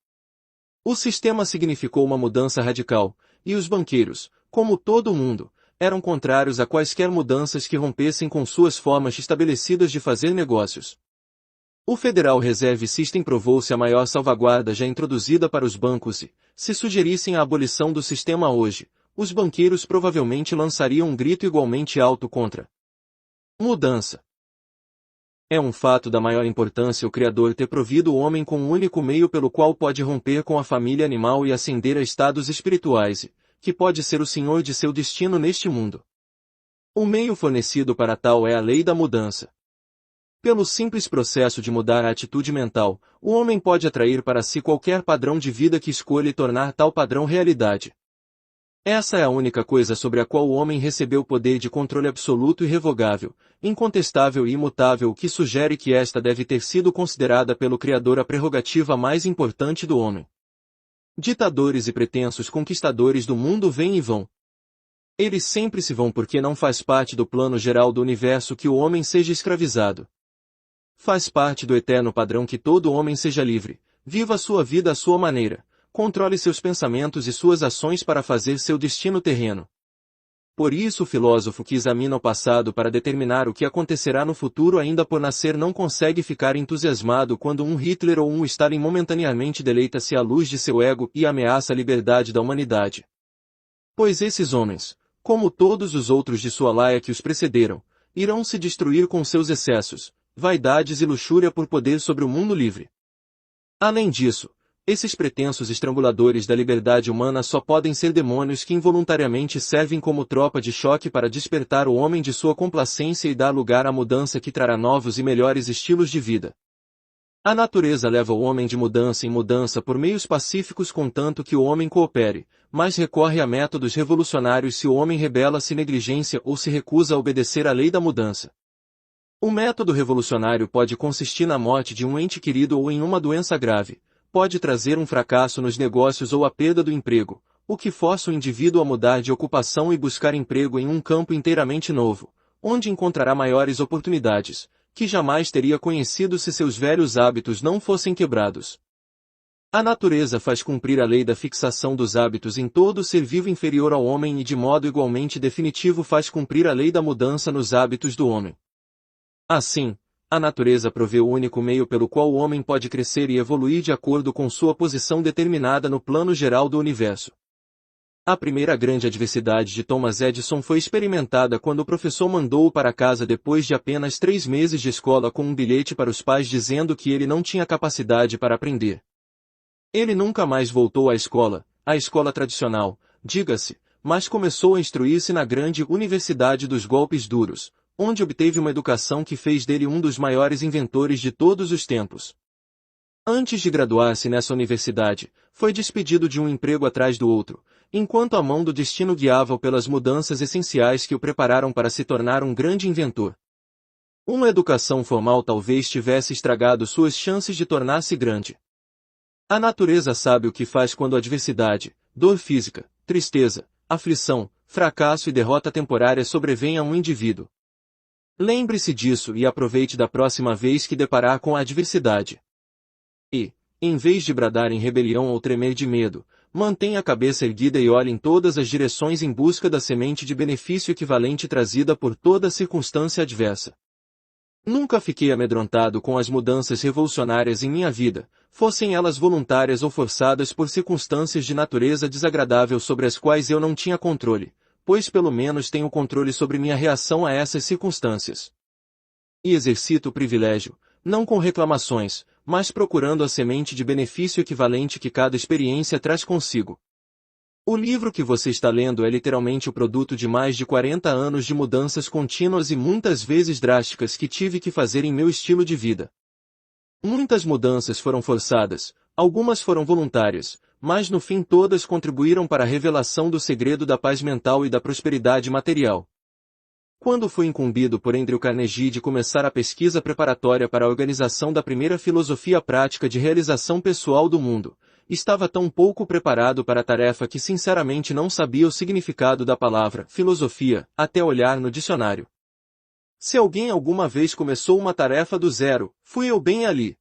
O sistema significou uma mudança radical, e os banqueiros, como todo mundo, eram contrários a quaisquer mudanças que rompessem com suas formas estabelecidas de fazer negócios. O Federal Reserve System provou-se a maior salvaguarda já introduzida para os bancos e, se sugerissem a abolição do sistema hoje, os banqueiros provavelmente lançariam um grito igualmente alto contra mudança. É um fato da maior importância o Criador ter provido o homem com um único meio pelo qual pode romper com a família animal e ascender a estados espirituais e, que pode ser o senhor de seu destino neste mundo. O meio fornecido para tal é a lei da mudança. Pelo simples processo de mudar a atitude mental, o homem pode atrair para si qualquer padrão de vida que escolha e tornar tal padrão realidade. Essa é a única coisa sobre a qual o homem recebeu poder de controle absoluto e irrevogável, incontestável e imutável, o que sugere que esta deve ter sido considerada pelo Criador a prerrogativa mais importante do homem. Ditadores e pretensos conquistadores do mundo vêm e vão. Eles sempre se vão porque não faz parte do plano geral do universo que o homem seja escravizado. Faz parte do eterno padrão que todo homem seja livre, viva sua vida à sua maneira, controle seus pensamentos e suas ações para fazer seu destino terreno. Por isso o filósofo que examina o passado para determinar o que acontecerá no futuro ainda por nascer não consegue ficar entusiasmado quando um Hitler ou um Stalin momentaneamente deleita-se à luz de seu ego e ameaça a liberdade da humanidade. Pois esses homens, como todos os outros de sua laia que os precederam, irão se destruir com seus excessos, vaidades e luxúria por poder sobre o mundo livre. Além disso, esses pretensos estranguladores da liberdade humana só podem ser demônios que involuntariamente servem como tropa de choque para despertar o homem de sua complacência e dar lugar à mudança que trará novos e melhores estilos de vida. A natureza leva o homem de mudança em mudança por meios pacíficos contanto que o homem coopere, mas recorre a métodos revolucionários se o homem rebela-se negligência ou se recusa a obedecer à lei da mudança. O método revolucionário pode consistir na morte de um ente querido ou em uma doença grave, pode trazer um fracasso nos negócios ou a perda do emprego, o que força o indivíduo a mudar de ocupação e buscar emprego em um campo inteiramente novo, onde encontrará maiores oportunidades, que jamais teria conhecido se seus velhos hábitos não fossem quebrados. A natureza faz cumprir a lei da fixação dos hábitos em todo ser vivo inferior ao homem e de modo igualmente definitivo faz cumprir a lei da mudança nos hábitos do homem. Assim, a natureza provê o único meio pelo qual o homem pode crescer e evoluir de acordo com sua posição determinada no plano geral do universo. A primeira grande adversidade de Thomas Edison foi experimentada quando o professor mandou-o para casa depois de apenas 3 meses de escola com um bilhete para os pais dizendo que ele não tinha capacidade para aprender. Ele nunca mais voltou à escola, a escola tradicional, diga-se, mas começou a instruir-se na grande Universidade dos Golpes Duros, onde obteve uma educação que fez dele um dos maiores inventores de todos os tempos. Antes de graduar-se nessa universidade, foi despedido de um emprego atrás do outro, enquanto a mão do destino guiava-o pelas mudanças essenciais que o prepararam para se tornar um grande inventor. Uma educação formal talvez tivesse estragado suas chances de tornar-se grande. A natureza sabe o que faz quando adversidade, dor física, tristeza, aflição, fracasso e derrota temporária sobrevêm a um indivíduo. Lembre-se disso e aproveite da próxima vez que deparar com a adversidade. E, em vez de bradar em rebelião ou tremer de medo, mantenha a cabeça erguida e olhe em todas as direções em busca da semente de benefício equivalente trazida por toda circunstância adversa. Nunca fiquei amedrontado com as mudanças revolucionárias em minha vida, fossem elas voluntárias ou forçadas por circunstâncias de natureza desagradável sobre as quais eu não tinha controle, pois pelo menos tenho controle sobre minha reação a essas circunstâncias. E exercito o privilégio, não com reclamações, mas procurando a semente de benefício equivalente que cada experiência traz consigo. O livro que você está lendo é literalmente o produto de mais de 40 anos de mudanças contínuas e muitas vezes drásticas que tive que fazer em meu estilo de vida. Muitas mudanças foram forçadas, algumas foram voluntárias, mas no fim todas contribuíram para a revelação do segredo da paz mental e da prosperidade material. Quando fui incumbido por Andrew Carnegie de começar a pesquisa preparatória para a organização da primeira filosofia prática de realização pessoal do mundo, estava tão pouco preparado para a tarefa que sinceramente não sabia o significado da palavra filosofia, até olhar no dicionário. Se alguém alguma vez começou uma tarefa do zero, fui eu bem ali.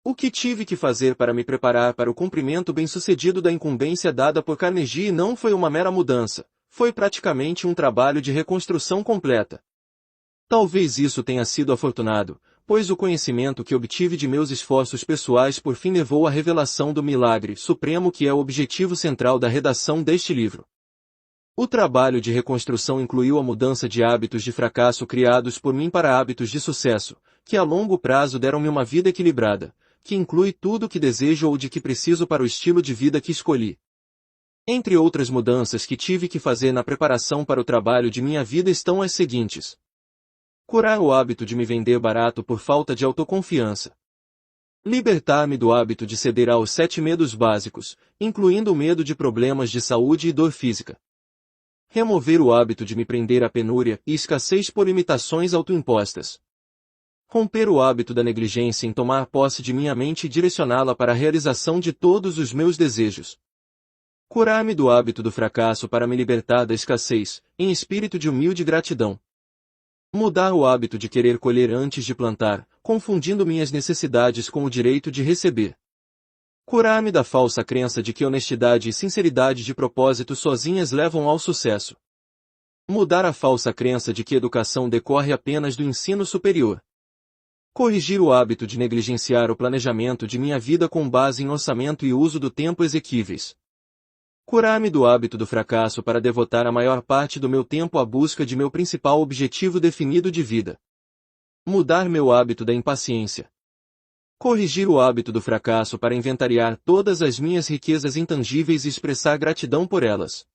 O que tive que fazer para me preparar para o cumprimento bem-sucedido da incumbência dada por Carnegie não foi uma mera mudança, foi praticamente um trabalho de reconstrução completa. Talvez isso tenha sido afortunado, pois o conhecimento que obtive de meus esforços pessoais por fim levou à revelação do milagre supremo que é o objetivo central da redação deste livro. O trabalho de reconstrução incluiu a mudança de hábitos de fracasso criados por mim para hábitos de sucesso, que a longo prazo deram-me uma vida equilibrada, que inclui tudo o que desejo ou de que preciso para o estilo de vida que escolhi. Entre outras mudanças que tive que fazer na preparação para o trabalho de minha vida estão as seguintes. Curar o hábito de me vender barato por falta de autoconfiança. Libertar-me do hábito de ceder aos 7 medos básicos, incluindo o medo de problemas de saúde e dor física. Remover o hábito de me prender à penúria e escassez por limitações autoimpostas. Romper o hábito da negligência em tomar posse de minha mente e direcioná-la para a realização de todos os meus desejos. Curar-me do hábito do fracasso para me libertar da escassez, em espírito de humilde gratidão. Mudar o hábito de querer colher antes de plantar, confundindo minhas necessidades com o direito de receber. Curar-me da falsa crença de que honestidade e sinceridade de propósito sozinhas levam ao sucesso. Mudar a falsa crença de que educação decorre apenas do ensino superior. Corrigir o hábito de negligenciar o planejamento de minha vida com base em orçamento e uso do tempo exequíveis. Curar-me do hábito do fracasso para devotar a maior parte do meu tempo à busca de meu principal objetivo definido de vida. Mudar meu hábito da impaciência. Corrigir o hábito do fracasso para inventariar todas as minhas riquezas intangíveis e expressar gratidão por elas.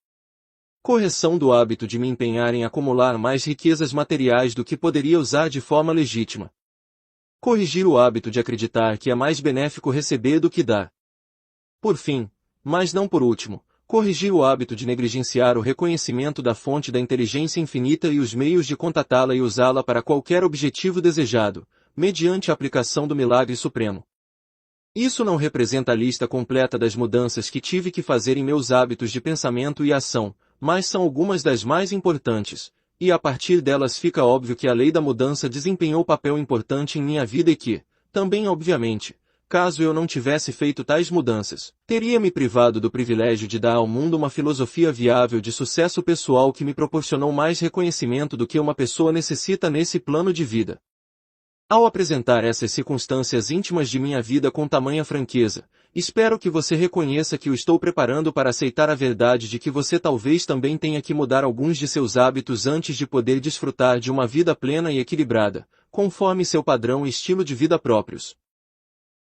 Correção do hábito de me empenhar em acumular mais riquezas materiais do que poderia usar de forma legítima. Corrigir o hábito de acreditar que é mais benéfico receber do que dar. Por fim, mas não por último, corrigir o hábito de negligenciar o reconhecimento da fonte da inteligência infinita e os meios de contatá-la e usá-la para qualquer objetivo desejado, mediante a aplicação do milagre supremo. Isso não representa a lista completa das mudanças que tive que fazer em meus hábitos de pensamento e ação, mas são algumas das mais importantes, e a partir delas fica óbvio que a lei da mudança desempenhou papel importante em minha vida e que, também obviamente, caso eu não tivesse feito tais mudanças, teria me privado do privilégio de dar ao mundo uma filosofia viável de sucesso pessoal que me proporcionou mais reconhecimento do que uma pessoa necessita nesse plano de vida. Ao apresentar essas circunstâncias íntimas de minha vida com tamanha franqueza, espero que você reconheça que o estou preparando para aceitar a verdade de que você talvez também tenha que mudar alguns de seus hábitos antes de poder desfrutar de uma vida plena e equilibrada, conforme seu padrão e estilo de vida próprios.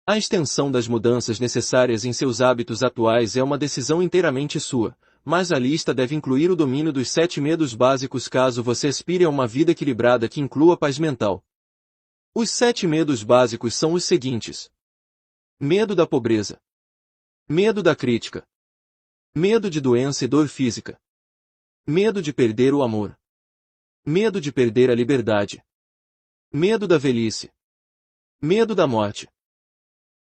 A extensão das mudanças necessárias em seus hábitos atuais é uma decisão inteiramente sua, mas a lista deve incluir o domínio dos 7 medos básicos caso você aspire a uma vida equilibrada que inclua paz mental. Os 7 medos básicos são os seguintes: medo da pobreza, medo da crítica, medo de doença e dor física, medo de perder o amor, medo de perder a liberdade, medo da velhice, medo da morte.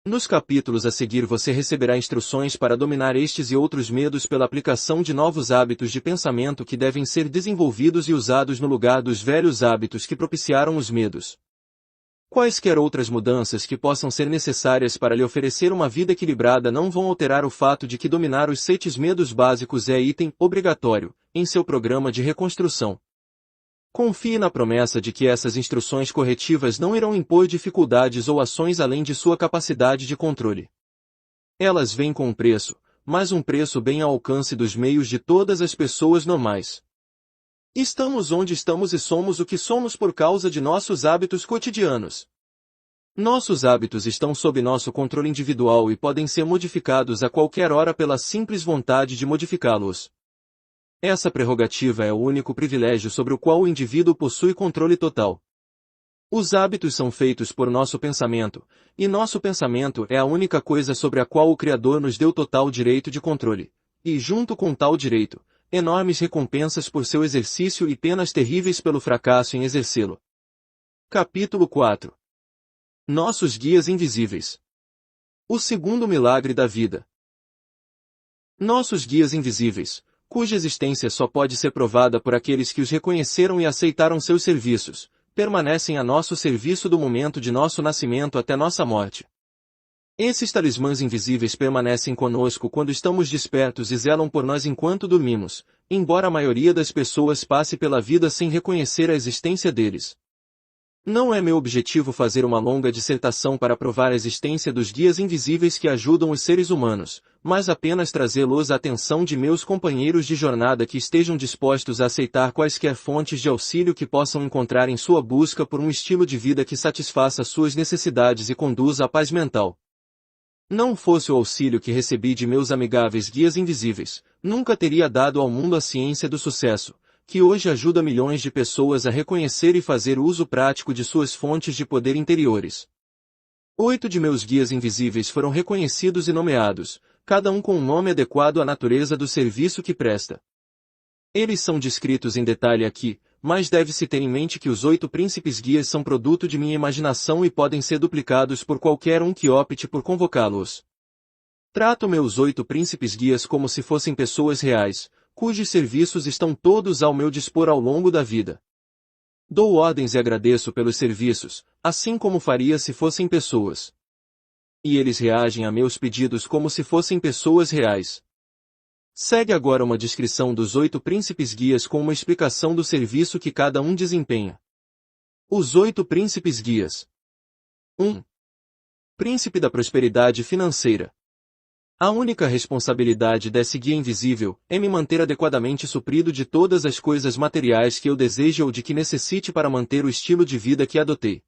Nos capítulos a seguir você receberá instruções para dominar estes e outros medos pela aplicação de novos hábitos de pensamento que devem ser desenvolvidos e usados no lugar dos velhos hábitos que propiciaram os medos. Quaisquer outras mudanças que possam ser necessárias para lhe oferecer uma vida equilibrada não vão alterar o fato de que dominar os 7 medos básicos é item obrigatório em seu programa de reconstrução. Confie na promessa de que essas instruções corretivas não irão impor dificuldades ou ações além de sua capacidade de controle. Elas vêm com um preço, mas um preço bem ao alcance dos meios de todas as pessoas normais. Estamos onde estamos e somos o que somos por causa de nossos hábitos cotidianos. Nossos hábitos estão sob nosso controle individual e podem ser modificados a qualquer hora pela simples vontade de modificá-los. Essa prerrogativa é o único privilégio sobre o qual o indivíduo possui controle total. Os hábitos são feitos por nosso pensamento, e nosso pensamento é a única coisa sobre a qual o Criador nos deu total direito de controle, e junto com tal direito, enormes recompensas por seu exercício e penas terríveis pelo fracasso em exercê-lo. Capítulo 4. Nossos guias invisíveis. O segundo milagre da vida. Nossos guias invisíveis, cuja existência só pode ser provada por aqueles que os reconheceram e aceitaram seus serviços, permanecem a nosso serviço do momento de nosso nascimento até nossa morte. Esses talismãs invisíveis permanecem conosco quando estamos despertos e zelam por nós enquanto dormimos, embora a maioria das pessoas passe pela vida sem reconhecer a existência deles. Não é meu objetivo fazer uma longa dissertação para provar a existência dos guias invisíveis que ajudam os seres humanos, mas apenas trazê-los à atenção de meus companheiros de jornada que estejam dispostos a aceitar quaisquer fontes de auxílio que possam encontrar em sua busca por um estilo de vida que satisfaça suas necessidades e conduza à paz mental. Não fosse o auxílio que recebi de meus amigáveis guias invisíveis, nunca teria dado ao mundo a ciência do sucesso, que hoje ajuda milhões de pessoas a reconhecer e fazer uso prático de suas fontes de poder interiores. 8 de meus guias invisíveis foram reconhecidos e nomeados, cada um com um nome adequado à natureza do serviço que presta. Eles são descritos em detalhe aqui, mas deve-se ter em mente que os 8 príncipes guias são produto de minha imaginação e podem ser duplicados por qualquer um que opte por convocá-los. Trato meus 8 príncipes guias como se fossem pessoas reais, cujos serviços estão todos ao meu dispor ao longo da vida. Dou ordens e agradeço pelos serviços, assim como faria se fossem pessoas. E eles reagem a meus pedidos como se fossem pessoas reais. Segue agora uma descrição dos 8 príncipes guias com uma explicação do serviço que cada um desempenha. Os 8 príncipes guias. 1. Príncipe da prosperidade financeira. A única responsabilidade desse guia invisível é me manter adequadamente suprido de todas as coisas materiais que eu desejo ou de que necessite para manter o estilo de vida que adotei.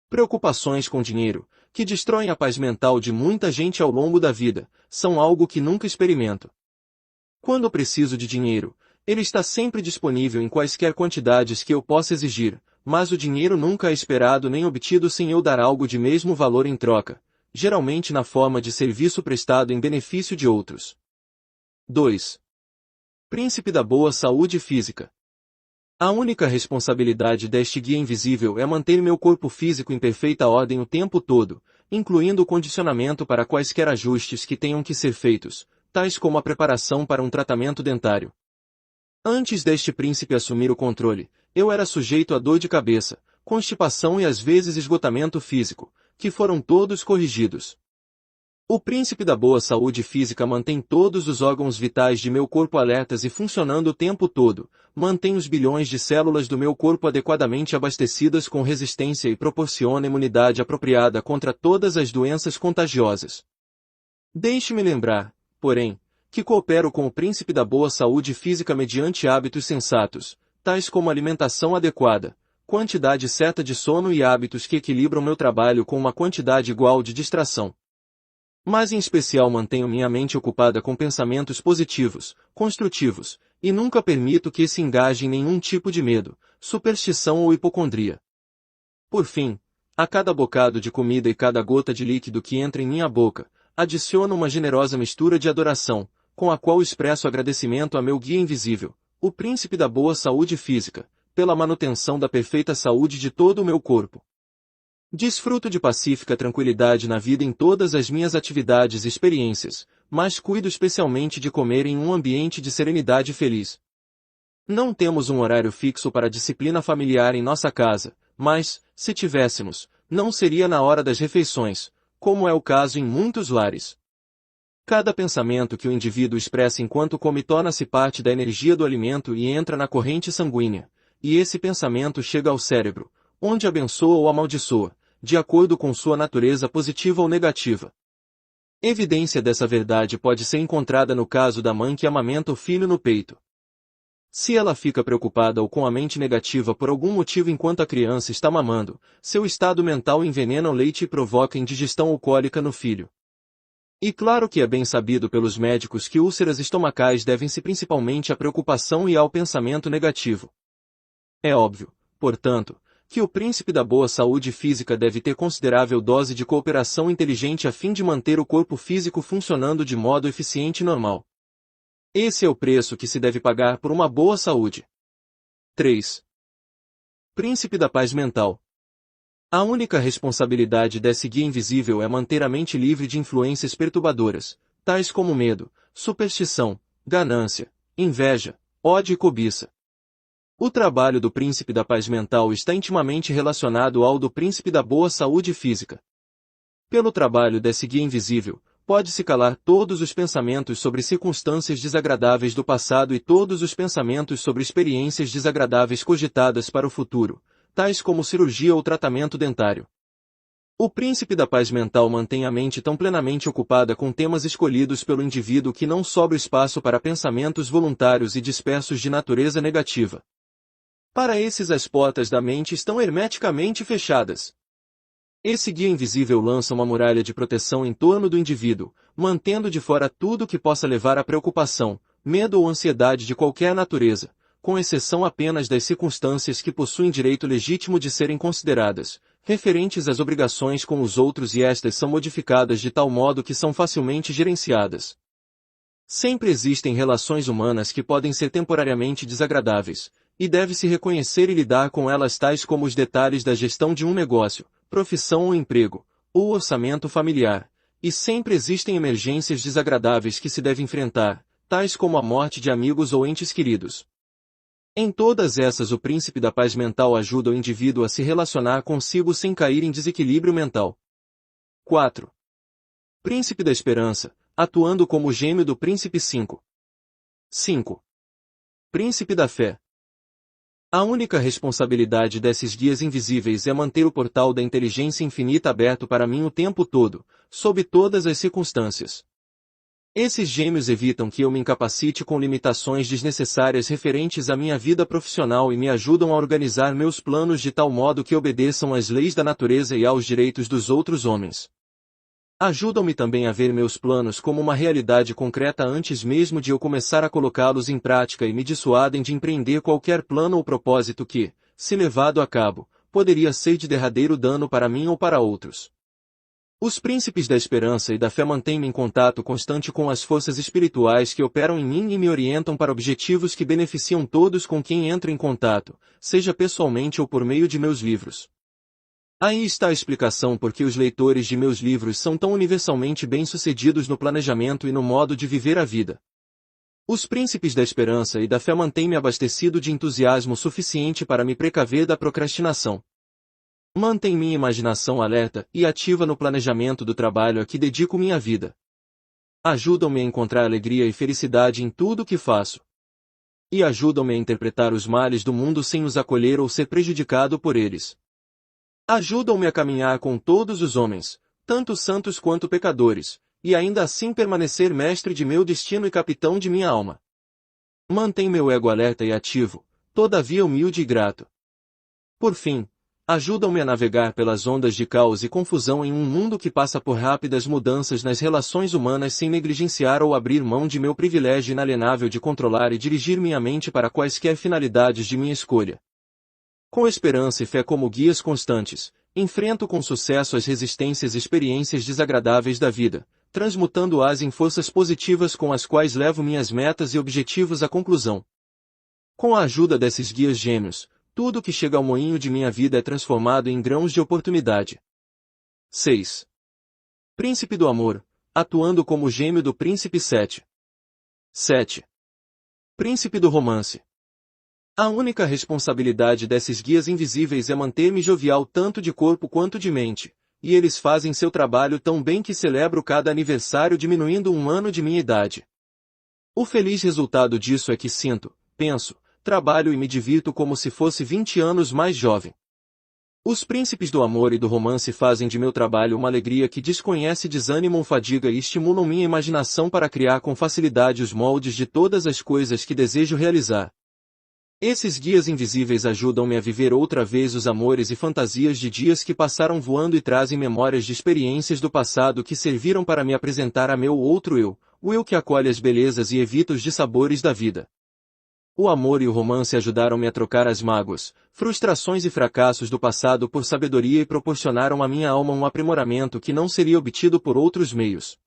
Preocupações com dinheiro, que destroem a paz mental de muita gente ao longo da vida, são algo que nunca experimento. Quando preciso de dinheiro, ele está sempre disponível em quaisquer quantidades que eu possa exigir, mas o dinheiro nunca é esperado nem obtido sem eu dar algo de mesmo valor em troca, geralmente na forma de serviço prestado em benefício de outros. 2. Príncipe da boa saúde física. A única responsabilidade deste guia invisível é manter meu corpo físico em perfeita ordem o tempo todo, incluindo o condicionamento para quaisquer ajustes que tenham que ser feitos, tais como a preparação para um tratamento dentário. Antes deste príncipe assumir o controle, eu era sujeito a dor de cabeça, constipação e às vezes esgotamento físico, que foram todos corrigidos. O príncipe da boa saúde física mantém todos os órgãos vitais de meu corpo alertas e funcionando o tempo todo, mantém os bilhões de células do meu corpo adequadamente abastecidas com resistência e proporciona imunidade apropriada contra todas as doenças contagiosas. Deixe-me lembrar, porém, que coopero com o príncipe da boa saúde física mediante hábitos sensatos, tais como alimentação adequada, quantidade certa de sono e hábitos que equilibram meu trabalho com uma quantidade igual de distração. Mas em especial mantenho minha mente ocupada com pensamentos positivos, construtivos, e nunca permito que se engaje em nenhum tipo de medo, superstição ou hipocondria. Por fim, a cada bocado de comida e cada gota de líquido que entra em minha boca, adiciono uma generosa mistura de adoração, com a qual expresso agradecimento a meu guia invisível, o príncipe da boa saúde física, pela manutenção da perfeita saúde de todo o meu corpo. Desfruto de pacífica tranquilidade na vida em todas as minhas atividades e experiências, mas cuido especialmente de comer em um ambiente de serenidade feliz. Não temos um horário fixo para a disciplina familiar em nossa casa, mas, se tivéssemos, não seria na hora das refeições, como é o caso em muitos lares. Cada pensamento que o indivíduo expressa enquanto come torna-se parte da energia do alimento e entra na corrente sanguínea, e esse pensamento chega ao cérebro, onde abençoa ou amaldiçoa, de acordo com sua natureza positiva ou negativa. Evidência dessa verdade pode ser encontrada no caso da mãe que amamenta o filho no peito. Se ela fica preocupada ou com a mente negativa por algum motivo enquanto a criança está mamando, seu estado mental envenena o leite e provoca indigestão ou cólica no filho. E claro que é bem sabido pelos médicos que úlceras estomacais devem-se principalmente à preocupação e ao pensamento negativo. É óbvio, portanto, que o príncipe da boa saúde física deve ter considerável dose de cooperação inteligente a fim de manter o corpo físico funcionando de modo eficiente e normal. Esse é o preço que se deve pagar por uma boa saúde. 3. Príncipe da paz mental. A única responsabilidade desse guia invisível é manter a mente livre de influências perturbadoras, tais como medo, superstição, ganância, inveja, ódio e cobiça. O trabalho do príncipe da paz mental está intimamente relacionado ao do príncipe da boa saúde física. Pelo trabalho desse guia invisível, pode-se calar todos os pensamentos sobre circunstâncias desagradáveis do passado e todos os pensamentos sobre experiências desagradáveis cogitadas para o futuro, tais como cirurgia ou tratamento dentário. O príncipe da paz mental mantém a mente tão plenamente ocupada com temas escolhidos pelo indivíduo que não sobra espaço para pensamentos voluntários e dispersos de natureza negativa. Para esses as portas da mente estão hermeticamente fechadas. Esse guia invisível lança uma muralha de proteção em torno do indivíduo, mantendo de fora tudo que possa levar à preocupação, medo ou ansiedade de qualquer natureza, com exceção apenas das circunstâncias que possuem direito legítimo de serem consideradas, referentes às obrigações com os outros, e estas são modificadas de tal modo que são facilmente gerenciadas. Sempre existem relações humanas que podem ser temporariamente desagradáveis, e deve-se reconhecer e lidar com elas, tais como os detalhes da gestão de um negócio, profissão ou emprego, ou orçamento familiar, e sempre existem emergências desagradáveis que se deve enfrentar, tais como a morte de amigos ou entes queridos. Em todas essas o príncipe da paz mental ajuda o indivíduo a se relacionar consigo sem cair em desequilíbrio mental. 4. Príncipe da esperança, atuando como gêmeo do príncipe 5. 5. Príncipe da fé. A única responsabilidade desses guias invisíveis é manter o portal da inteligência infinita aberto para mim o tempo todo, sob todas as circunstâncias. Esses gêmeos evitam que eu me incapacite com limitações desnecessárias referentes à minha vida profissional e me ajudam a organizar meus planos de tal modo que obedeçam às leis da natureza e aos direitos dos outros homens. Ajudam-me também a ver meus planos como uma realidade concreta antes mesmo de eu começar a colocá-los em prática e me dissuadem de empreender qualquer plano ou propósito que, se levado a cabo, poderia ser de derradeiro dano para mim ou para outros. Os príncipes da esperança e da fé mantêm-me em contato constante com as forças espirituais que operam em mim e me orientam para objetivos que beneficiam todos com quem entro em contato, seja pessoalmente ou por meio de meus livros. Aí está a explicação por que os leitores de meus livros são tão universalmente bem-sucedidos no planejamento e no modo de viver a vida. Os príncipes da esperança e da fé mantêm-me abastecido de entusiasmo suficiente para me precaver da procrastinação. Mantém minha imaginação alerta e ativa no planejamento do trabalho a que dedico minha vida. Ajudam-me a encontrar alegria e felicidade em tudo o que faço. E ajudam-me a interpretar os males do mundo sem os acolher ou ser prejudicado por eles. Ajudam-me a caminhar com todos os homens, tanto santos quanto pecadores, e ainda assim permanecer mestre de meu destino e capitão de minha alma. Mantém meu ego alerta e ativo, todavia humilde e grato. Por fim, ajudam-me a navegar pelas ondas de caos e confusão em um mundo que passa por rápidas mudanças nas relações humanas sem negligenciar ou abrir mão de meu privilégio inalienável de controlar e dirigir minha mente para quaisquer finalidades de minha escolha. Com esperança e fé como guias constantes, enfrento com sucesso as resistências e experiências desagradáveis da vida, transmutando-as em forças positivas com as quais levo minhas metas e objetivos à conclusão. Com a ajuda desses guias gêmeos, tudo que chega ao moinho de minha vida é transformado em grãos de oportunidade. 6. Príncipe do amor, atuando como gêmeo do príncipe 7. 7. Príncipe do romance. A única responsabilidade desses guias invisíveis é manter-me jovial tanto de corpo quanto de mente, e eles fazem seu trabalho tão bem que celebro cada aniversário diminuindo 1 ano de minha idade. O feliz resultado disso é que sinto, penso, trabalho e me divirto como se fosse 20 anos mais jovem. Os príncipes do amor e do romance fazem de meu trabalho uma alegria que desconhece desânimo ou fadiga e estimulam minha imaginação para criar com facilidade os moldes de todas as coisas que desejo realizar. Esses guias invisíveis ajudam-me a viver outra vez os amores e fantasias de dias que passaram voando e trazem memórias de experiências do passado que serviram para me apresentar a meu outro eu, o eu que acolhe as belezas e evita os dissabores da vida. O amor e o romance ajudaram-me a trocar as mágoas, frustrações e fracassos do passado por sabedoria e proporcionaram à minha alma um aprimoramento que não seria obtido por outros meios.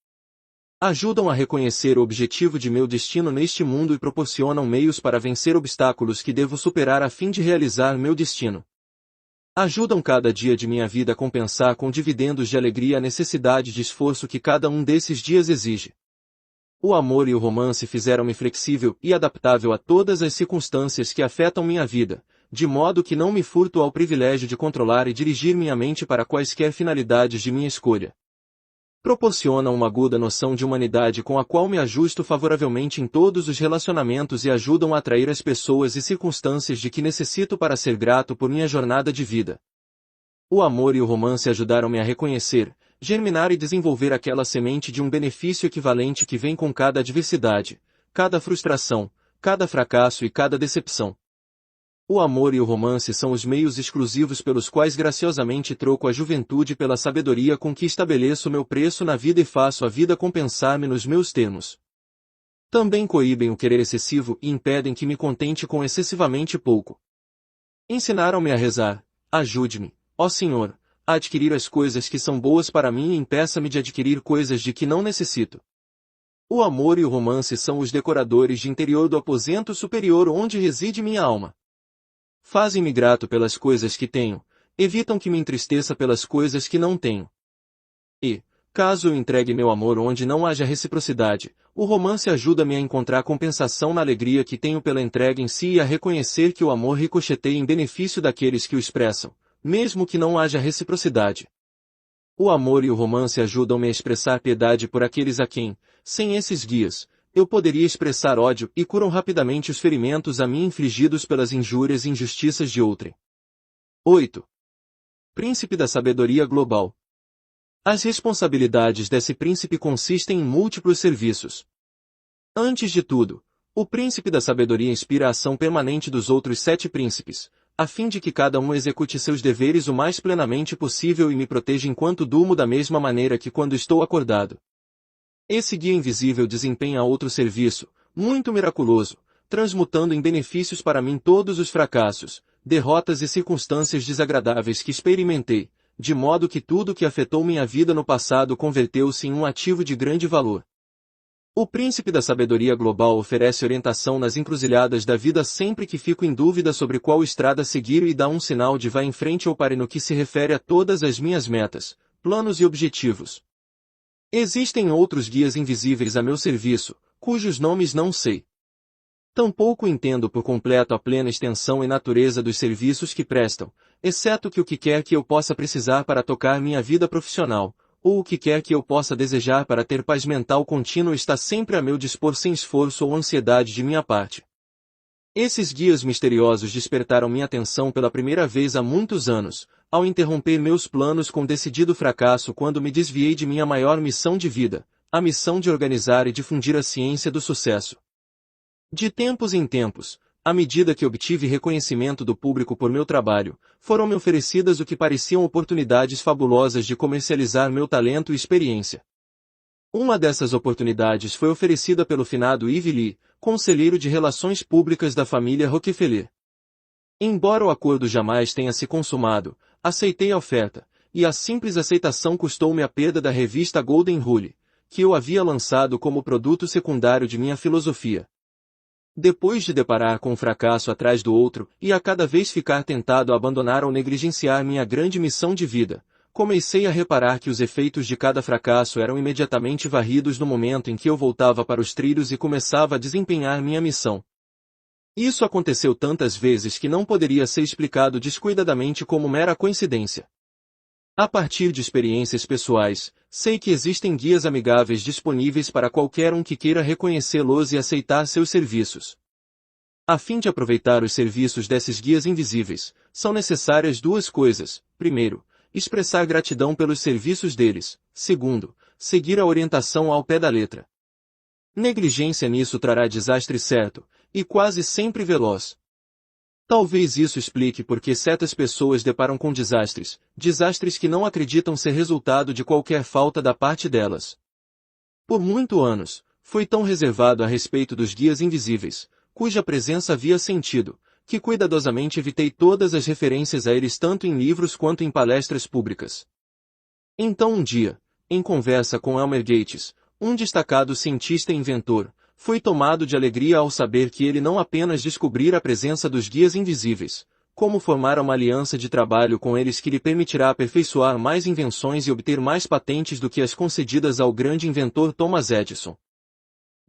Ajudam a reconhecer o objetivo de meu destino neste mundo e proporcionam meios para vencer obstáculos que devo superar a fim de realizar meu destino. Ajudam cada dia de minha vida a compensar com dividendos de alegria a necessidade de esforço que cada um desses dias exige. O amor e o romance fizeram-me flexível e adaptável a todas as circunstâncias que afetam minha vida, de modo que não me furto ao privilégio de controlar e dirigir minha mente para quaisquer finalidades de minha escolha. Proporcionam uma aguda noção de humanidade com a qual me ajusto favoravelmente em todos os relacionamentos e ajudam a atrair as pessoas e circunstâncias de que necessito para ser grato por minha jornada de vida. O amor e o romance ajudaram-me a reconhecer, germinar e desenvolver aquela semente de um benefício equivalente que vem com cada adversidade, cada frustração, cada fracasso e cada decepção. O amor e o romance são os meios exclusivos pelos quais graciosamente troco a juventude pela sabedoria com que estabeleço meu preço na vida e faço a vida compensar-me nos meus termos. Também coíbem o querer excessivo e impedem que me contente com excessivamente pouco. Ensinaram-me a rezar, ajude-me, ó Senhor, a adquirir as coisas que são boas para mim e impeça-me de adquirir coisas de que não necessito. O amor e o romance são os decoradores de interior do aposento superior onde reside minha alma. Fazem-me grato pelas coisas que tenho, evitam que me entristeça pelas coisas que não tenho. E, caso eu entregue meu amor onde não haja reciprocidade, o romance ajuda-me a encontrar compensação na alegria que tenho pela entrega em si e a reconhecer que o amor ricocheteia em benefício daqueles que o expressam, mesmo que não haja reciprocidade. O amor e o romance ajudam-me a expressar piedade por aqueles a quem, sem esses guias, eu poderia expressar ódio e curam rapidamente os ferimentos a mim infligidos pelas injúrias e injustiças de outrem. 8. Príncipe da sabedoria global. As responsabilidades desse príncipe consistem em múltiplos serviços. Antes de tudo, o príncipe da sabedoria inspira a ação permanente dos outros 7 príncipes, a fim de que cada um execute seus deveres o mais plenamente possível e me proteja enquanto durmo da mesma maneira que quando estou acordado. Esse guia invisível desempenha outro serviço, muito miraculoso, transmutando em benefícios para mim todos os fracassos, derrotas e circunstâncias desagradáveis que experimentei, de modo que tudo que afetou minha vida no passado converteu-se em um ativo de grande valor. O príncipe da sabedoria global oferece orientação nas encruzilhadas da vida sempre que fico em dúvida sobre qual estrada seguir e dá um sinal de vá em frente ou pare no que se refere a todas as minhas metas, planos e objetivos. Existem outros guias invisíveis a meu serviço, cujos nomes não sei. Tampouco entendo por completo a plena extensão e natureza dos serviços que prestam, exceto que o que quer que eu possa precisar para tocar minha vida profissional, ou o que quer que eu possa desejar para ter paz mental contínua está sempre a meu dispor sem esforço ou ansiedade de minha parte. Esses guias misteriosos despertaram minha atenção pela primeira vez há muitos anos, ao interromper meus planos com decidido fracasso quando me desviei de minha maior missão de vida, a missão de organizar e difundir a ciência do sucesso. De tempos em tempos, à medida que obtive reconhecimento do público por meu trabalho, foram-me oferecidas o que pareciam oportunidades fabulosas de comercializar meu talento e experiência. Uma dessas oportunidades foi oferecida pelo finado Yves Lee, conselheiro de relações públicas da família Rockefeller. Embora o acordo jamais tenha se consumado, aceitei a oferta, e a simples aceitação custou-me a perda da revista Golden Rule, que eu havia lançado como produto secundário de minha filosofia. Depois de deparar com um fracasso atrás do outro, e a cada vez ficar tentado a abandonar ou negligenciar minha grande missão de vida, comecei a reparar que os efeitos de cada fracasso eram imediatamente varridos no momento em que eu voltava para os trilhos e começava a desempenhar minha missão. Isso aconteceu tantas vezes que não poderia ser explicado descuidadamente como mera coincidência. A partir de experiências pessoais, sei que existem guias amigáveis disponíveis para qualquer um que queira reconhecê-los e aceitar seus serviços. A fim de aproveitar os serviços desses guias invisíveis, são necessárias duas coisas. Primeiro, expressar gratidão pelos serviços deles. Segundo, seguir a orientação ao pé da letra. Negligência nisso trará desastre certo, e quase sempre veloz. Talvez isso explique por que certas pessoas deparam com desastres que não acreditam ser resultado de qualquer falta da parte delas. Por muitos anos, fui tão reservado a respeito dos guias invisíveis, cuja presença havia sentido, que cuidadosamente evitei todas as referências a eles tanto em livros quanto em palestras públicas. Então um dia, em conversa com Elmer Gates, um destacado cientista e inventor, fui tomado de alegria ao saber que ele não apenas descobrira a presença dos guias invisíveis, como formara uma aliança de trabalho com eles que lhe permitirá aperfeiçoar mais invenções e obter mais patentes do que as concedidas ao grande inventor Thomas Edison.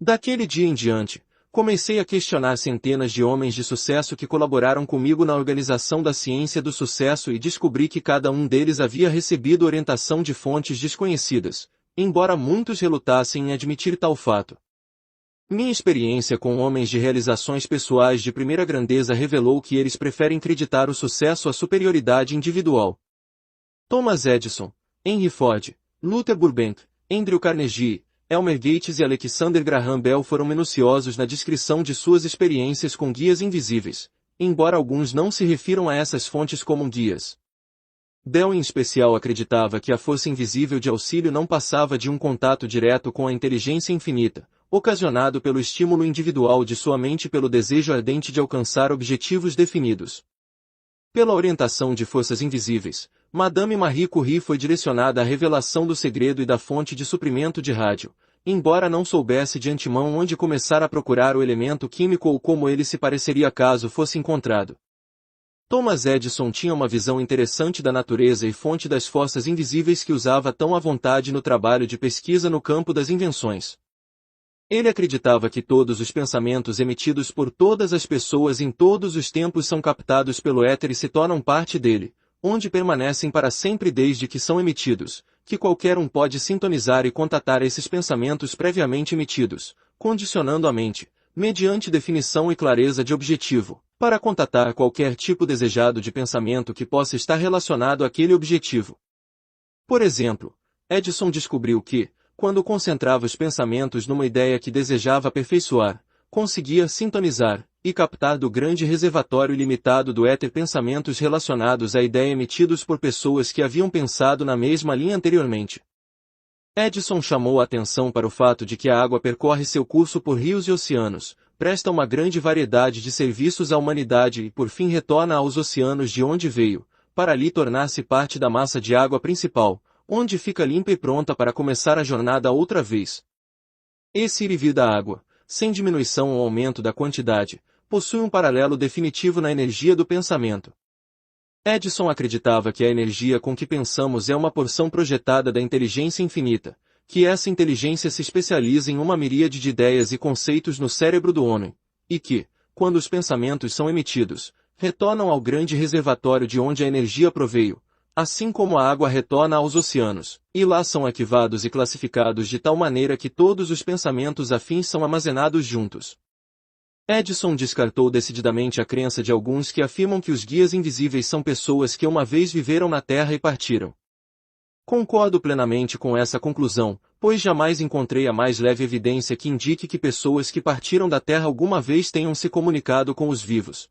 Daquele dia em diante, comecei a questionar centenas de homens de sucesso que colaboraram comigo na organização da ciência do sucesso e descobri que cada um deles havia recebido orientação de fontes desconhecidas, embora muitos relutassem em admitir tal fato. Minha experiência com homens de realizações pessoais de primeira grandeza revelou que eles preferem acreditar o sucesso à superioridade individual. Thomas Edison, Henry Ford, Luther Burbank, Andrew Carnegie, Elmer Gates e Alexander Graham Bell foram minuciosos na descrição de suas experiências com guias invisíveis, embora alguns não se refiram a essas fontes como guias. Bell em especial acreditava que a força invisível de auxílio não passava de um contato direto com a inteligência infinita, ocasionado pelo estímulo individual de sua mente e pelo desejo ardente de alcançar objetivos definidos. Pela orientação de forças invisíveis, Madame Marie Curie foi direcionada à revelação do segredo e da fonte de suprimento de rádio, embora não soubesse de antemão onde começar a procurar o elemento químico ou como ele se pareceria caso fosse encontrado. Thomas Edison tinha uma visão interessante da natureza e fonte das forças invisíveis que usava tão à vontade no trabalho de pesquisa no campo das invenções. Ele acreditava que todos os pensamentos emitidos por todas as pessoas em todos os tempos são captados pelo éter e se tornam parte dele, onde permanecem para sempre desde que são emitidos, que qualquer um pode sintonizar e contatar esses pensamentos previamente emitidos, condicionando a mente, mediante definição e clareza de objetivo, para contatar qualquer tipo desejado de pensamento que possa estar relacionado àquele objetivo. Por exemplo, Edison descobriu que, quando concentrava os pensamentos numa ideia que desejava aperfeiçoar, conseguia sintonizar e captar do grande reservatório ilimitado do éter pensamentos relacionados à ideia emitidos por pessoas que haviam pensado na mesma linha anteriormente. Edison chamou a atenção para o fato de que a água percorre seu curso por rios e oceanos, presta uma grande variedade de serviços à humanidade e por fim retorna aos oceanos de onde veio, para ali tornar-se parte da massa de água principal, onde fica limpa e pronta para começar a jornada outra vez. Esse ir e vir da água, sem diminuição ou aumento da quantidade, possui um paralelo definitivo na energia do pensamento. Edison acreditava que a energia com que pensamos é uma porção projetada da inteligência infinita, que essa inteligência se especializa em uma miríade de ideias e conceitos no cérebro do homem, e que, quando os pensamentos são emitidos, retornam ao grande reservatório de onde a energia proveio, assim como a água retorna aos oceanos, e lá são arquivados e classificados de tal maneira que todos os pensamentos afins são armazenados juntos. Edison descartou decididamente a crença de alguns que afirmam que os guias invisíveis são pessoas que uma vez viveram na Terra e partiram. Concordo plenamente com essa conclusão, pois jamais encontrei a mais leve evidência que indique que pessoas que partiram da Terra alguma vez tenham se comunicado com os vivos.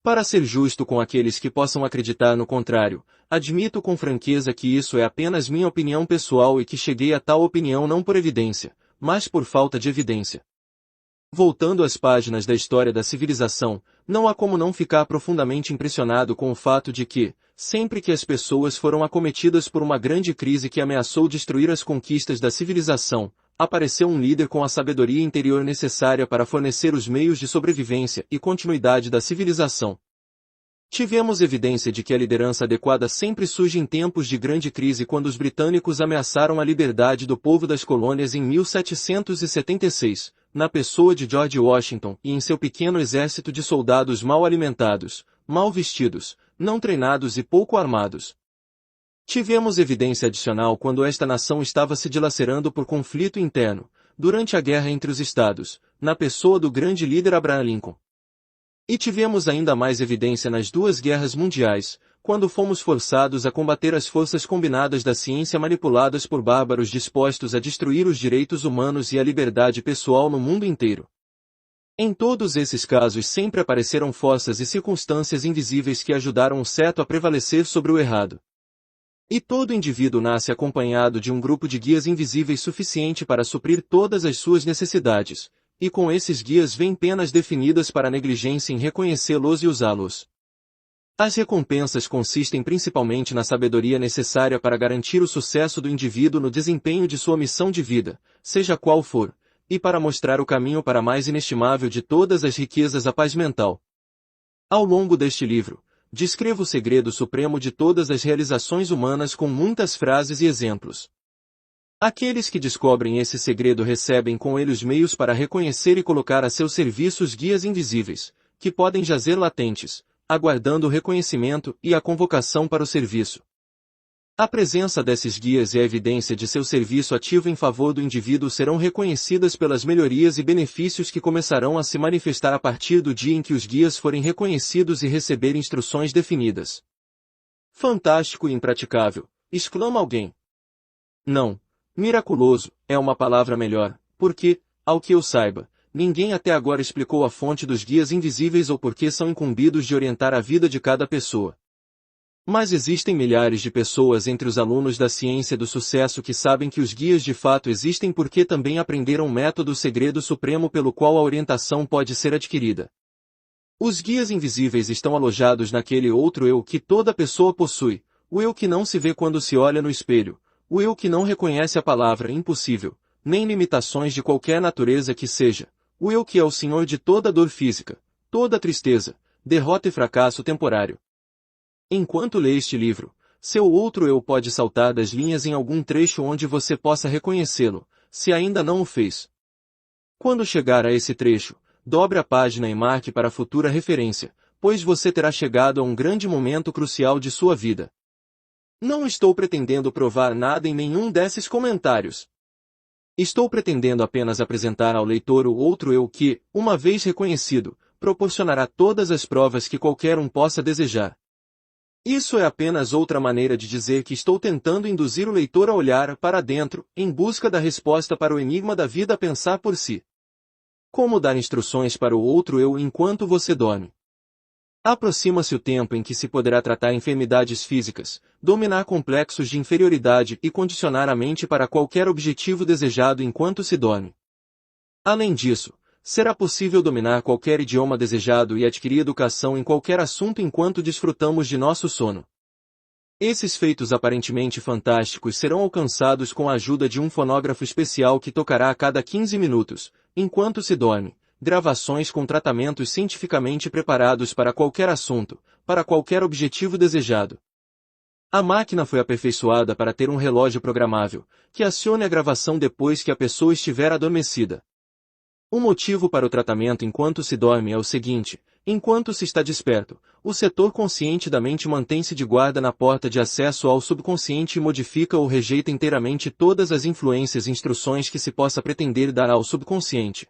Para ser justo com aqueles que possam acreditar no contrário, admito com franqueza que isso é apenas minha opinião pessoal e que cheguei a tal opinião não por evidência, mas por falta de evidência. Voltando às páginas da história da civilização, não há como não ficar profundamente impressionado com o fato de que, sempre que as pessoas foram acometidas por uma grande crise que ameaçou destruir as conquistas da civilização, apareceu um líder com a sabedoria interior necessária para fornecer os meios de sobrevivência e continuidade da civilização. Tivemos evidência de que a liderança adequada sempre surge em tempos de grande crise quando os britânicos ameaçaram a liberdade do povo das colônias em 1776, na pessoa de George Washington e em seu pequeno exército de soldados mal alimentados, mal vestidos, não treinados e pouco armados. Tivemos evidência adicional quando esta nação estava se dilacerando por conflito interno, durante a guerra entre os estados, na pessoa do grande líder Abraham Lincoln. E tivemos ainda mais evidência nas duas guerras mundiais, quando fomos forçados a combater as forças combinadas da ciência manipuladas por bárbaros dispostos a destruir os direitos humanos e a liberdade pessoal no mundo inteiro. Em todos esses casos sempre apareceram forças e circunstâncias invisíveis que ajudaram o certo a prevalecer sobre o errado. E todo indivíduo nasce acompanhado de um grupo de guias invisíveis suficiente para suprir todas as suas necessidades, e com esses guias vêm penas definidas para a negligência em reconhecê-los e usá-los. As recompensas consistem principalmente na sabedoria necessária para garantir o sucesso do indivíduo no desempenho de sua missão de vida, seja qual for, e para mostrar o caminho para a mais inestimável de todas as riquezas, a paz mental. Ao longo deste livro, descrevo o segredo supremo de todas as realizações humanas com muitas frases e exemplos. Aqueles que descobrem esse segredo recebem com ele os meios para reconhecer e colocar a seu serviço os guias invisíveis, que podem jazer latentes, aguardando o reconhecimento e a convocação para o serviço. A presença desses guias e a evidência de seu serviço ativo em favor do indivíduo serão reconhecidas pelas melhorias e benefícios que começarão a se manifestar a partir do dia em que os guias forem reconhecidos e receberem instruções definidas. Fantástico e impraticável, exclama alguém. Não. Miraculoso, é uma palavra melhor, porque, ao que eu saiba, ninguém até agora explicou a fonte dos guias invisíveis ou por que são incumbidos de orientar a vida de cada pessoa. Mas existem milhares de pessoas entre os alunos da ciência do sucesso que sabem que os guias de fato existem porque também aprenderam o método segredo supremo pelo qual a orientação pode ser adquirida. Os guias invisíveis estão alojados naquele outro eu que toda pessoa possui, o eu que não se vê quando se olha no espelho, o eu que não reconhece a palavra impossível, nem limitações de qualquer natureza que seja, o eu que é o senhor de toda dor física, toda tristeza, derrota e fracasso temporário. Enquanto lê este livro, seu outro eu pode saltar das linhas em algum trecho onde você possa reconhecê-lo, se ainda não o fez. Quando chegar a esse trecho, dobre a página e marque para futura referência, pois você terá chegado a um grande momento crucial de sua vida. Não estou pretendendo provar nada em nenhum desses comentários. Estou pretendendo apenas apresentar ao leitor o outro eu que, uma vez reconhecido, proporcionará todas as provas que qualquer um possa desejar. Isso é apenas outra maneira de dizer que estou tentando induzir o leitor a olhar para dentro, em busca da resposta para o enigma da vida a pensar por si. Como dar instruções para o outro eu enquanto você dorme? Aproxima-se o tempo em que se poderá tratar enfermidades físicas, dominar complexos de inferioridade e condicionar a mente para qualquer objetivo desejado enquanto se dorme. Além disso, será possível dominar qualquer idioma desejado e adquirir educação em qualquer assunto enquanto desfrutamos de nosso sono. Esses feitos aparentemente fantásticos serão alcançados com a ajuda de um fonógrafo especial que tocará a cada 15 minutos, enquanto se dorme, gravações com tratamentos cientificamente preparados para qualquer assunto, para qualquer objetivo desejado. A máquina foi aperfeiçoada para ter um relógio programável, que acione a gravação depois que a pessoa estiver adormecida. O motivo para o tratamento enquanto se dorme é o seguinte: enquanto se está desperto, o setor consciente da mente mantém-se de guarda na porta de acesso ao subconsciente e modifica ou rejeita inteiramente todas as influências e instruções que se possa pretender dar ao subconsciente.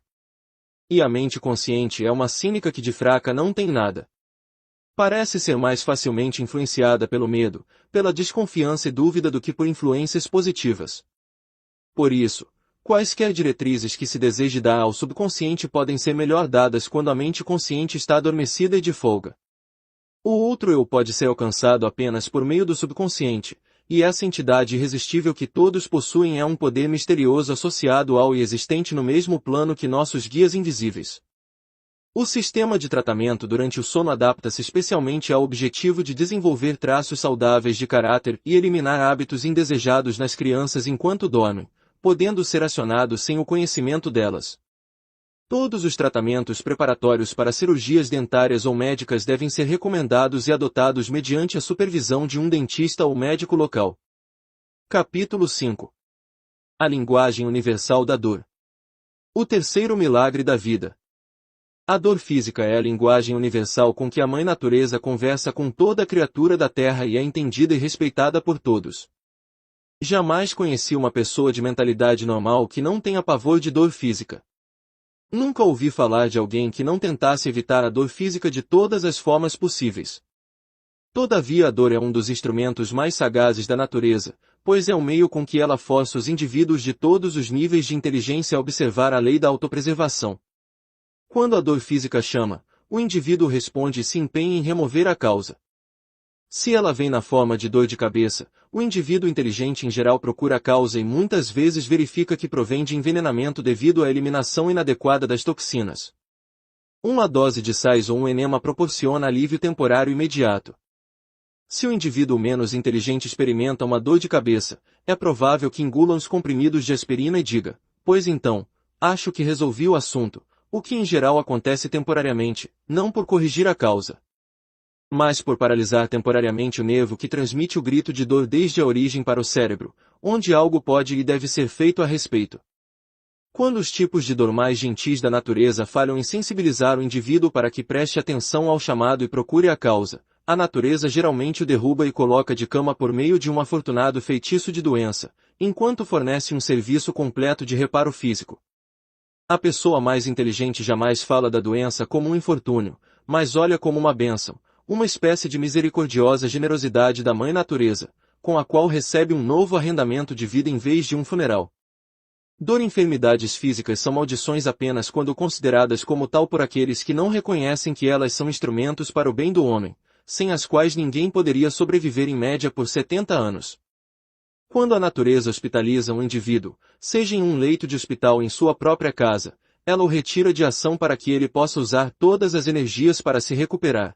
E a mente consciente é uma cínica que de fraca não tem nada. Parece ser mais facilmente influenciada pelo medo, pela desconfiança e dúvida do que por influências positivas. Por isso, quaisquer diretrizes que se deseje dar ao subconsciente podem ser melhor dadas quando a mente consciente está adormecida e de folga. O outro eu pode ser alcançado apenas por meio do subconsciente, e essa entidade irresistível que todos possuem é um poder misterioso associado ao e existente no mesmo plano que nossos guias invisíveis. O sistema de tratamento durante o sono adapta-se especialmente ao objetivo de desenvolver traços saudáveis de caráter e eliminar hábitos indesejados nas crianças enquanto dormem, podendo ser acionado sem o conhecimento delas. Todos os tratamentos preparatórios para cirurgias dentárias ou médicas devem ser recomendados e adotados mediante a supervisão de um dentista ou médico local. Capítulo 5. A linguagem universal da dor. O terceiro milagre da vida. A dor física é a linguagem universal com que a Mãe Natureza conversa com toda criatura da Terra e é entendida e respeitada por todos. Jamais conheci uma pessoa de mentalidade normal que não tenha pavor de dor física. Nunca ouvi falar de alguém que não tentasse evitar a dor física de todas as formas possíveis. Todavia a dor é um dos instrumentos mais sagazes da natureza, pois é o meio com que ela força os indivíduos de todos os níveis de inteligência a observar a lei da autopreservação. Quando a dor física chama, o indivíduo responde e se empenha em remover a causa. Se ela vem na forma de dor de cabeça, o indivíduo inteligente em geral procura a causa e muitas vezes verifica que provém de envenenamento devido à eliminação inadequada das toxinas. Uma dose de sais ou um enema proporciona alívio temporário imediato. Se o indivíduo menos inteligente experimenta uma dor de cabeça, é provável que engula os comprimidos de aspirina e diga: pois então, acho que resolvi o assunto. O que em geral acontece temporariamente, não por corrigir a causa, mas por paralisar temporariamente o nervo que transmite o grito de dor desde a origem para o cérebro, onde algo pode e deve ser feito a respeito. Quando os tipos de dor mais gentis da natureza falham em sensibilizar o indivíduo para que preste atenção ao chamado e procure a causa, a natureza geralmente o derruba e coloca de cama por meio de um afortunado feitiço de doença, enquanto fornece um serviço completo de reparo físico. A pessoa mais inteligente jamais fala da doença como um infortúnio, mas olha como uma bênção, uma espécie de misericordiosa generosidade da Mãe Natureza, com a qual recebe um novo arrendamento de vida em vez de um funeral. Dor e enfermidades físicas são maldições apenas quando consideradas como tal por aqueles que não reconhecem que elas são instrumentos para o bem do homem, sem as quais ninguém poderia sobreviver em média por 70 anos. Quando a natureza hospitaliza um indivíduo, seja em um leito de hospital em sua própria casa, ela o retira de ação para que ele possa usar todas as energias para se recuperar.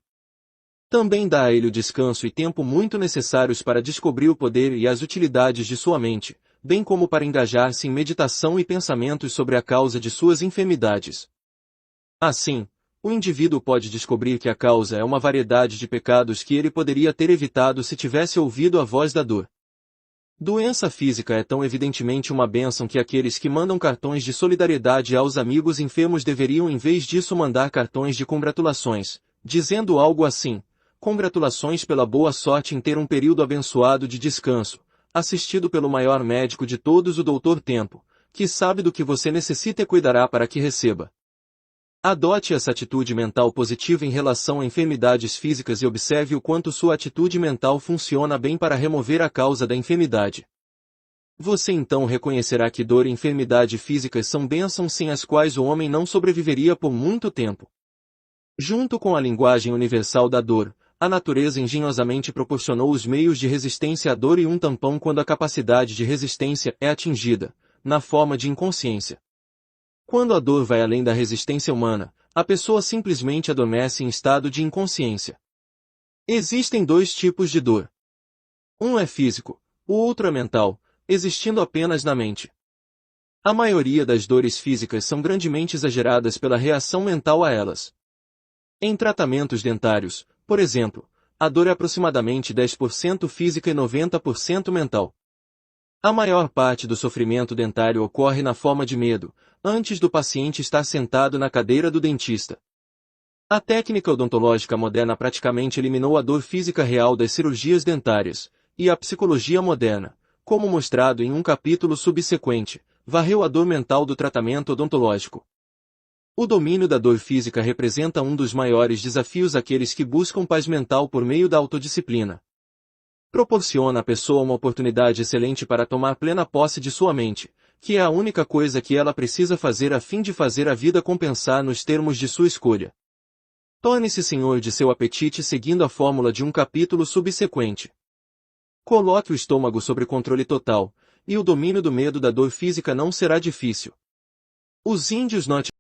Também dá a ele o descanso e tempo muito necessários para descobrir o poder e as utilidades de sua mente, bem como para engajar-se em meditação e pensamentos sobre a causa de suas enfermidades. Assim, o indivíduo pode descobrir que a causa é uma variedade de pecados que ele poderia ter evitado se tivesse ouvido a voz da dor. Doença física é tão evidentemente uma bênção que aqueles que mandam cartões de solidariedade aos amigos enfermos deveriam em vez disso mandar cartões de congratulações, dizendo algo assim: congratulações pela boa sorte em ter um período abençoado de descanso, assistido pelo maior médico de todos, o Doutor Tempo, que sabe do que você necessita e cuidará para que receba. Adote essa atitude mental positiva em relação a enfermidades físicas e observe o quanto sua atitude mental funciona bem para remover a causa da enfermidade. Você então reconhecerá que dor e enfermidade físicas são bênçãos sem as quais o homem não sobreviveria por muito tempo. Junto com a linguagem universal da dor, a natureza engenhosamente proporcionou os meios de resistência à dor e um tampão quando a capacidade de resistência é atingida, na forma de inconsciência. Quando a dor vai além da resistência humana, a pessoa simplesmente adormece em estado de inconsciência. Existem dois tipos de dor. Um é físico, o outro é mental, existindo apenas na mente. A maioria das dores físicas são grandemente exageradas pela reação mental a elas. Em tratamentos dentários, por exemplo, a dor é aproximadamente 10% física e 90% mental. A maior parte do sofrimento dentário ocorre na forma de medo, antes do paciente estar sentado na cadeira do dentista. A técnica odontológica moderna praticamente eliminou a dor física real das cirurgias dentárias, e a psicologia moderna, como mostrado em um capítulo subsequente, varreu a dor mental do tratamento odontológico. O domínio da dor física representa um dos maiores desafios àqueles que buscam paz mental por meio da autodisciplina. Proporciona à pessoa uma oportunidade excelente para tomar plena posse de sua mente, que é a única coisa que ela precisa fazer a fim de fazer a vida compensar nos termos de sua escolha. Torne-se senhor de seu apetite seguindo a fórmula de um capítulo subsequente. Coloque o estômago sob controle total, e o domínio do medo da dor física não será difícil. Os índios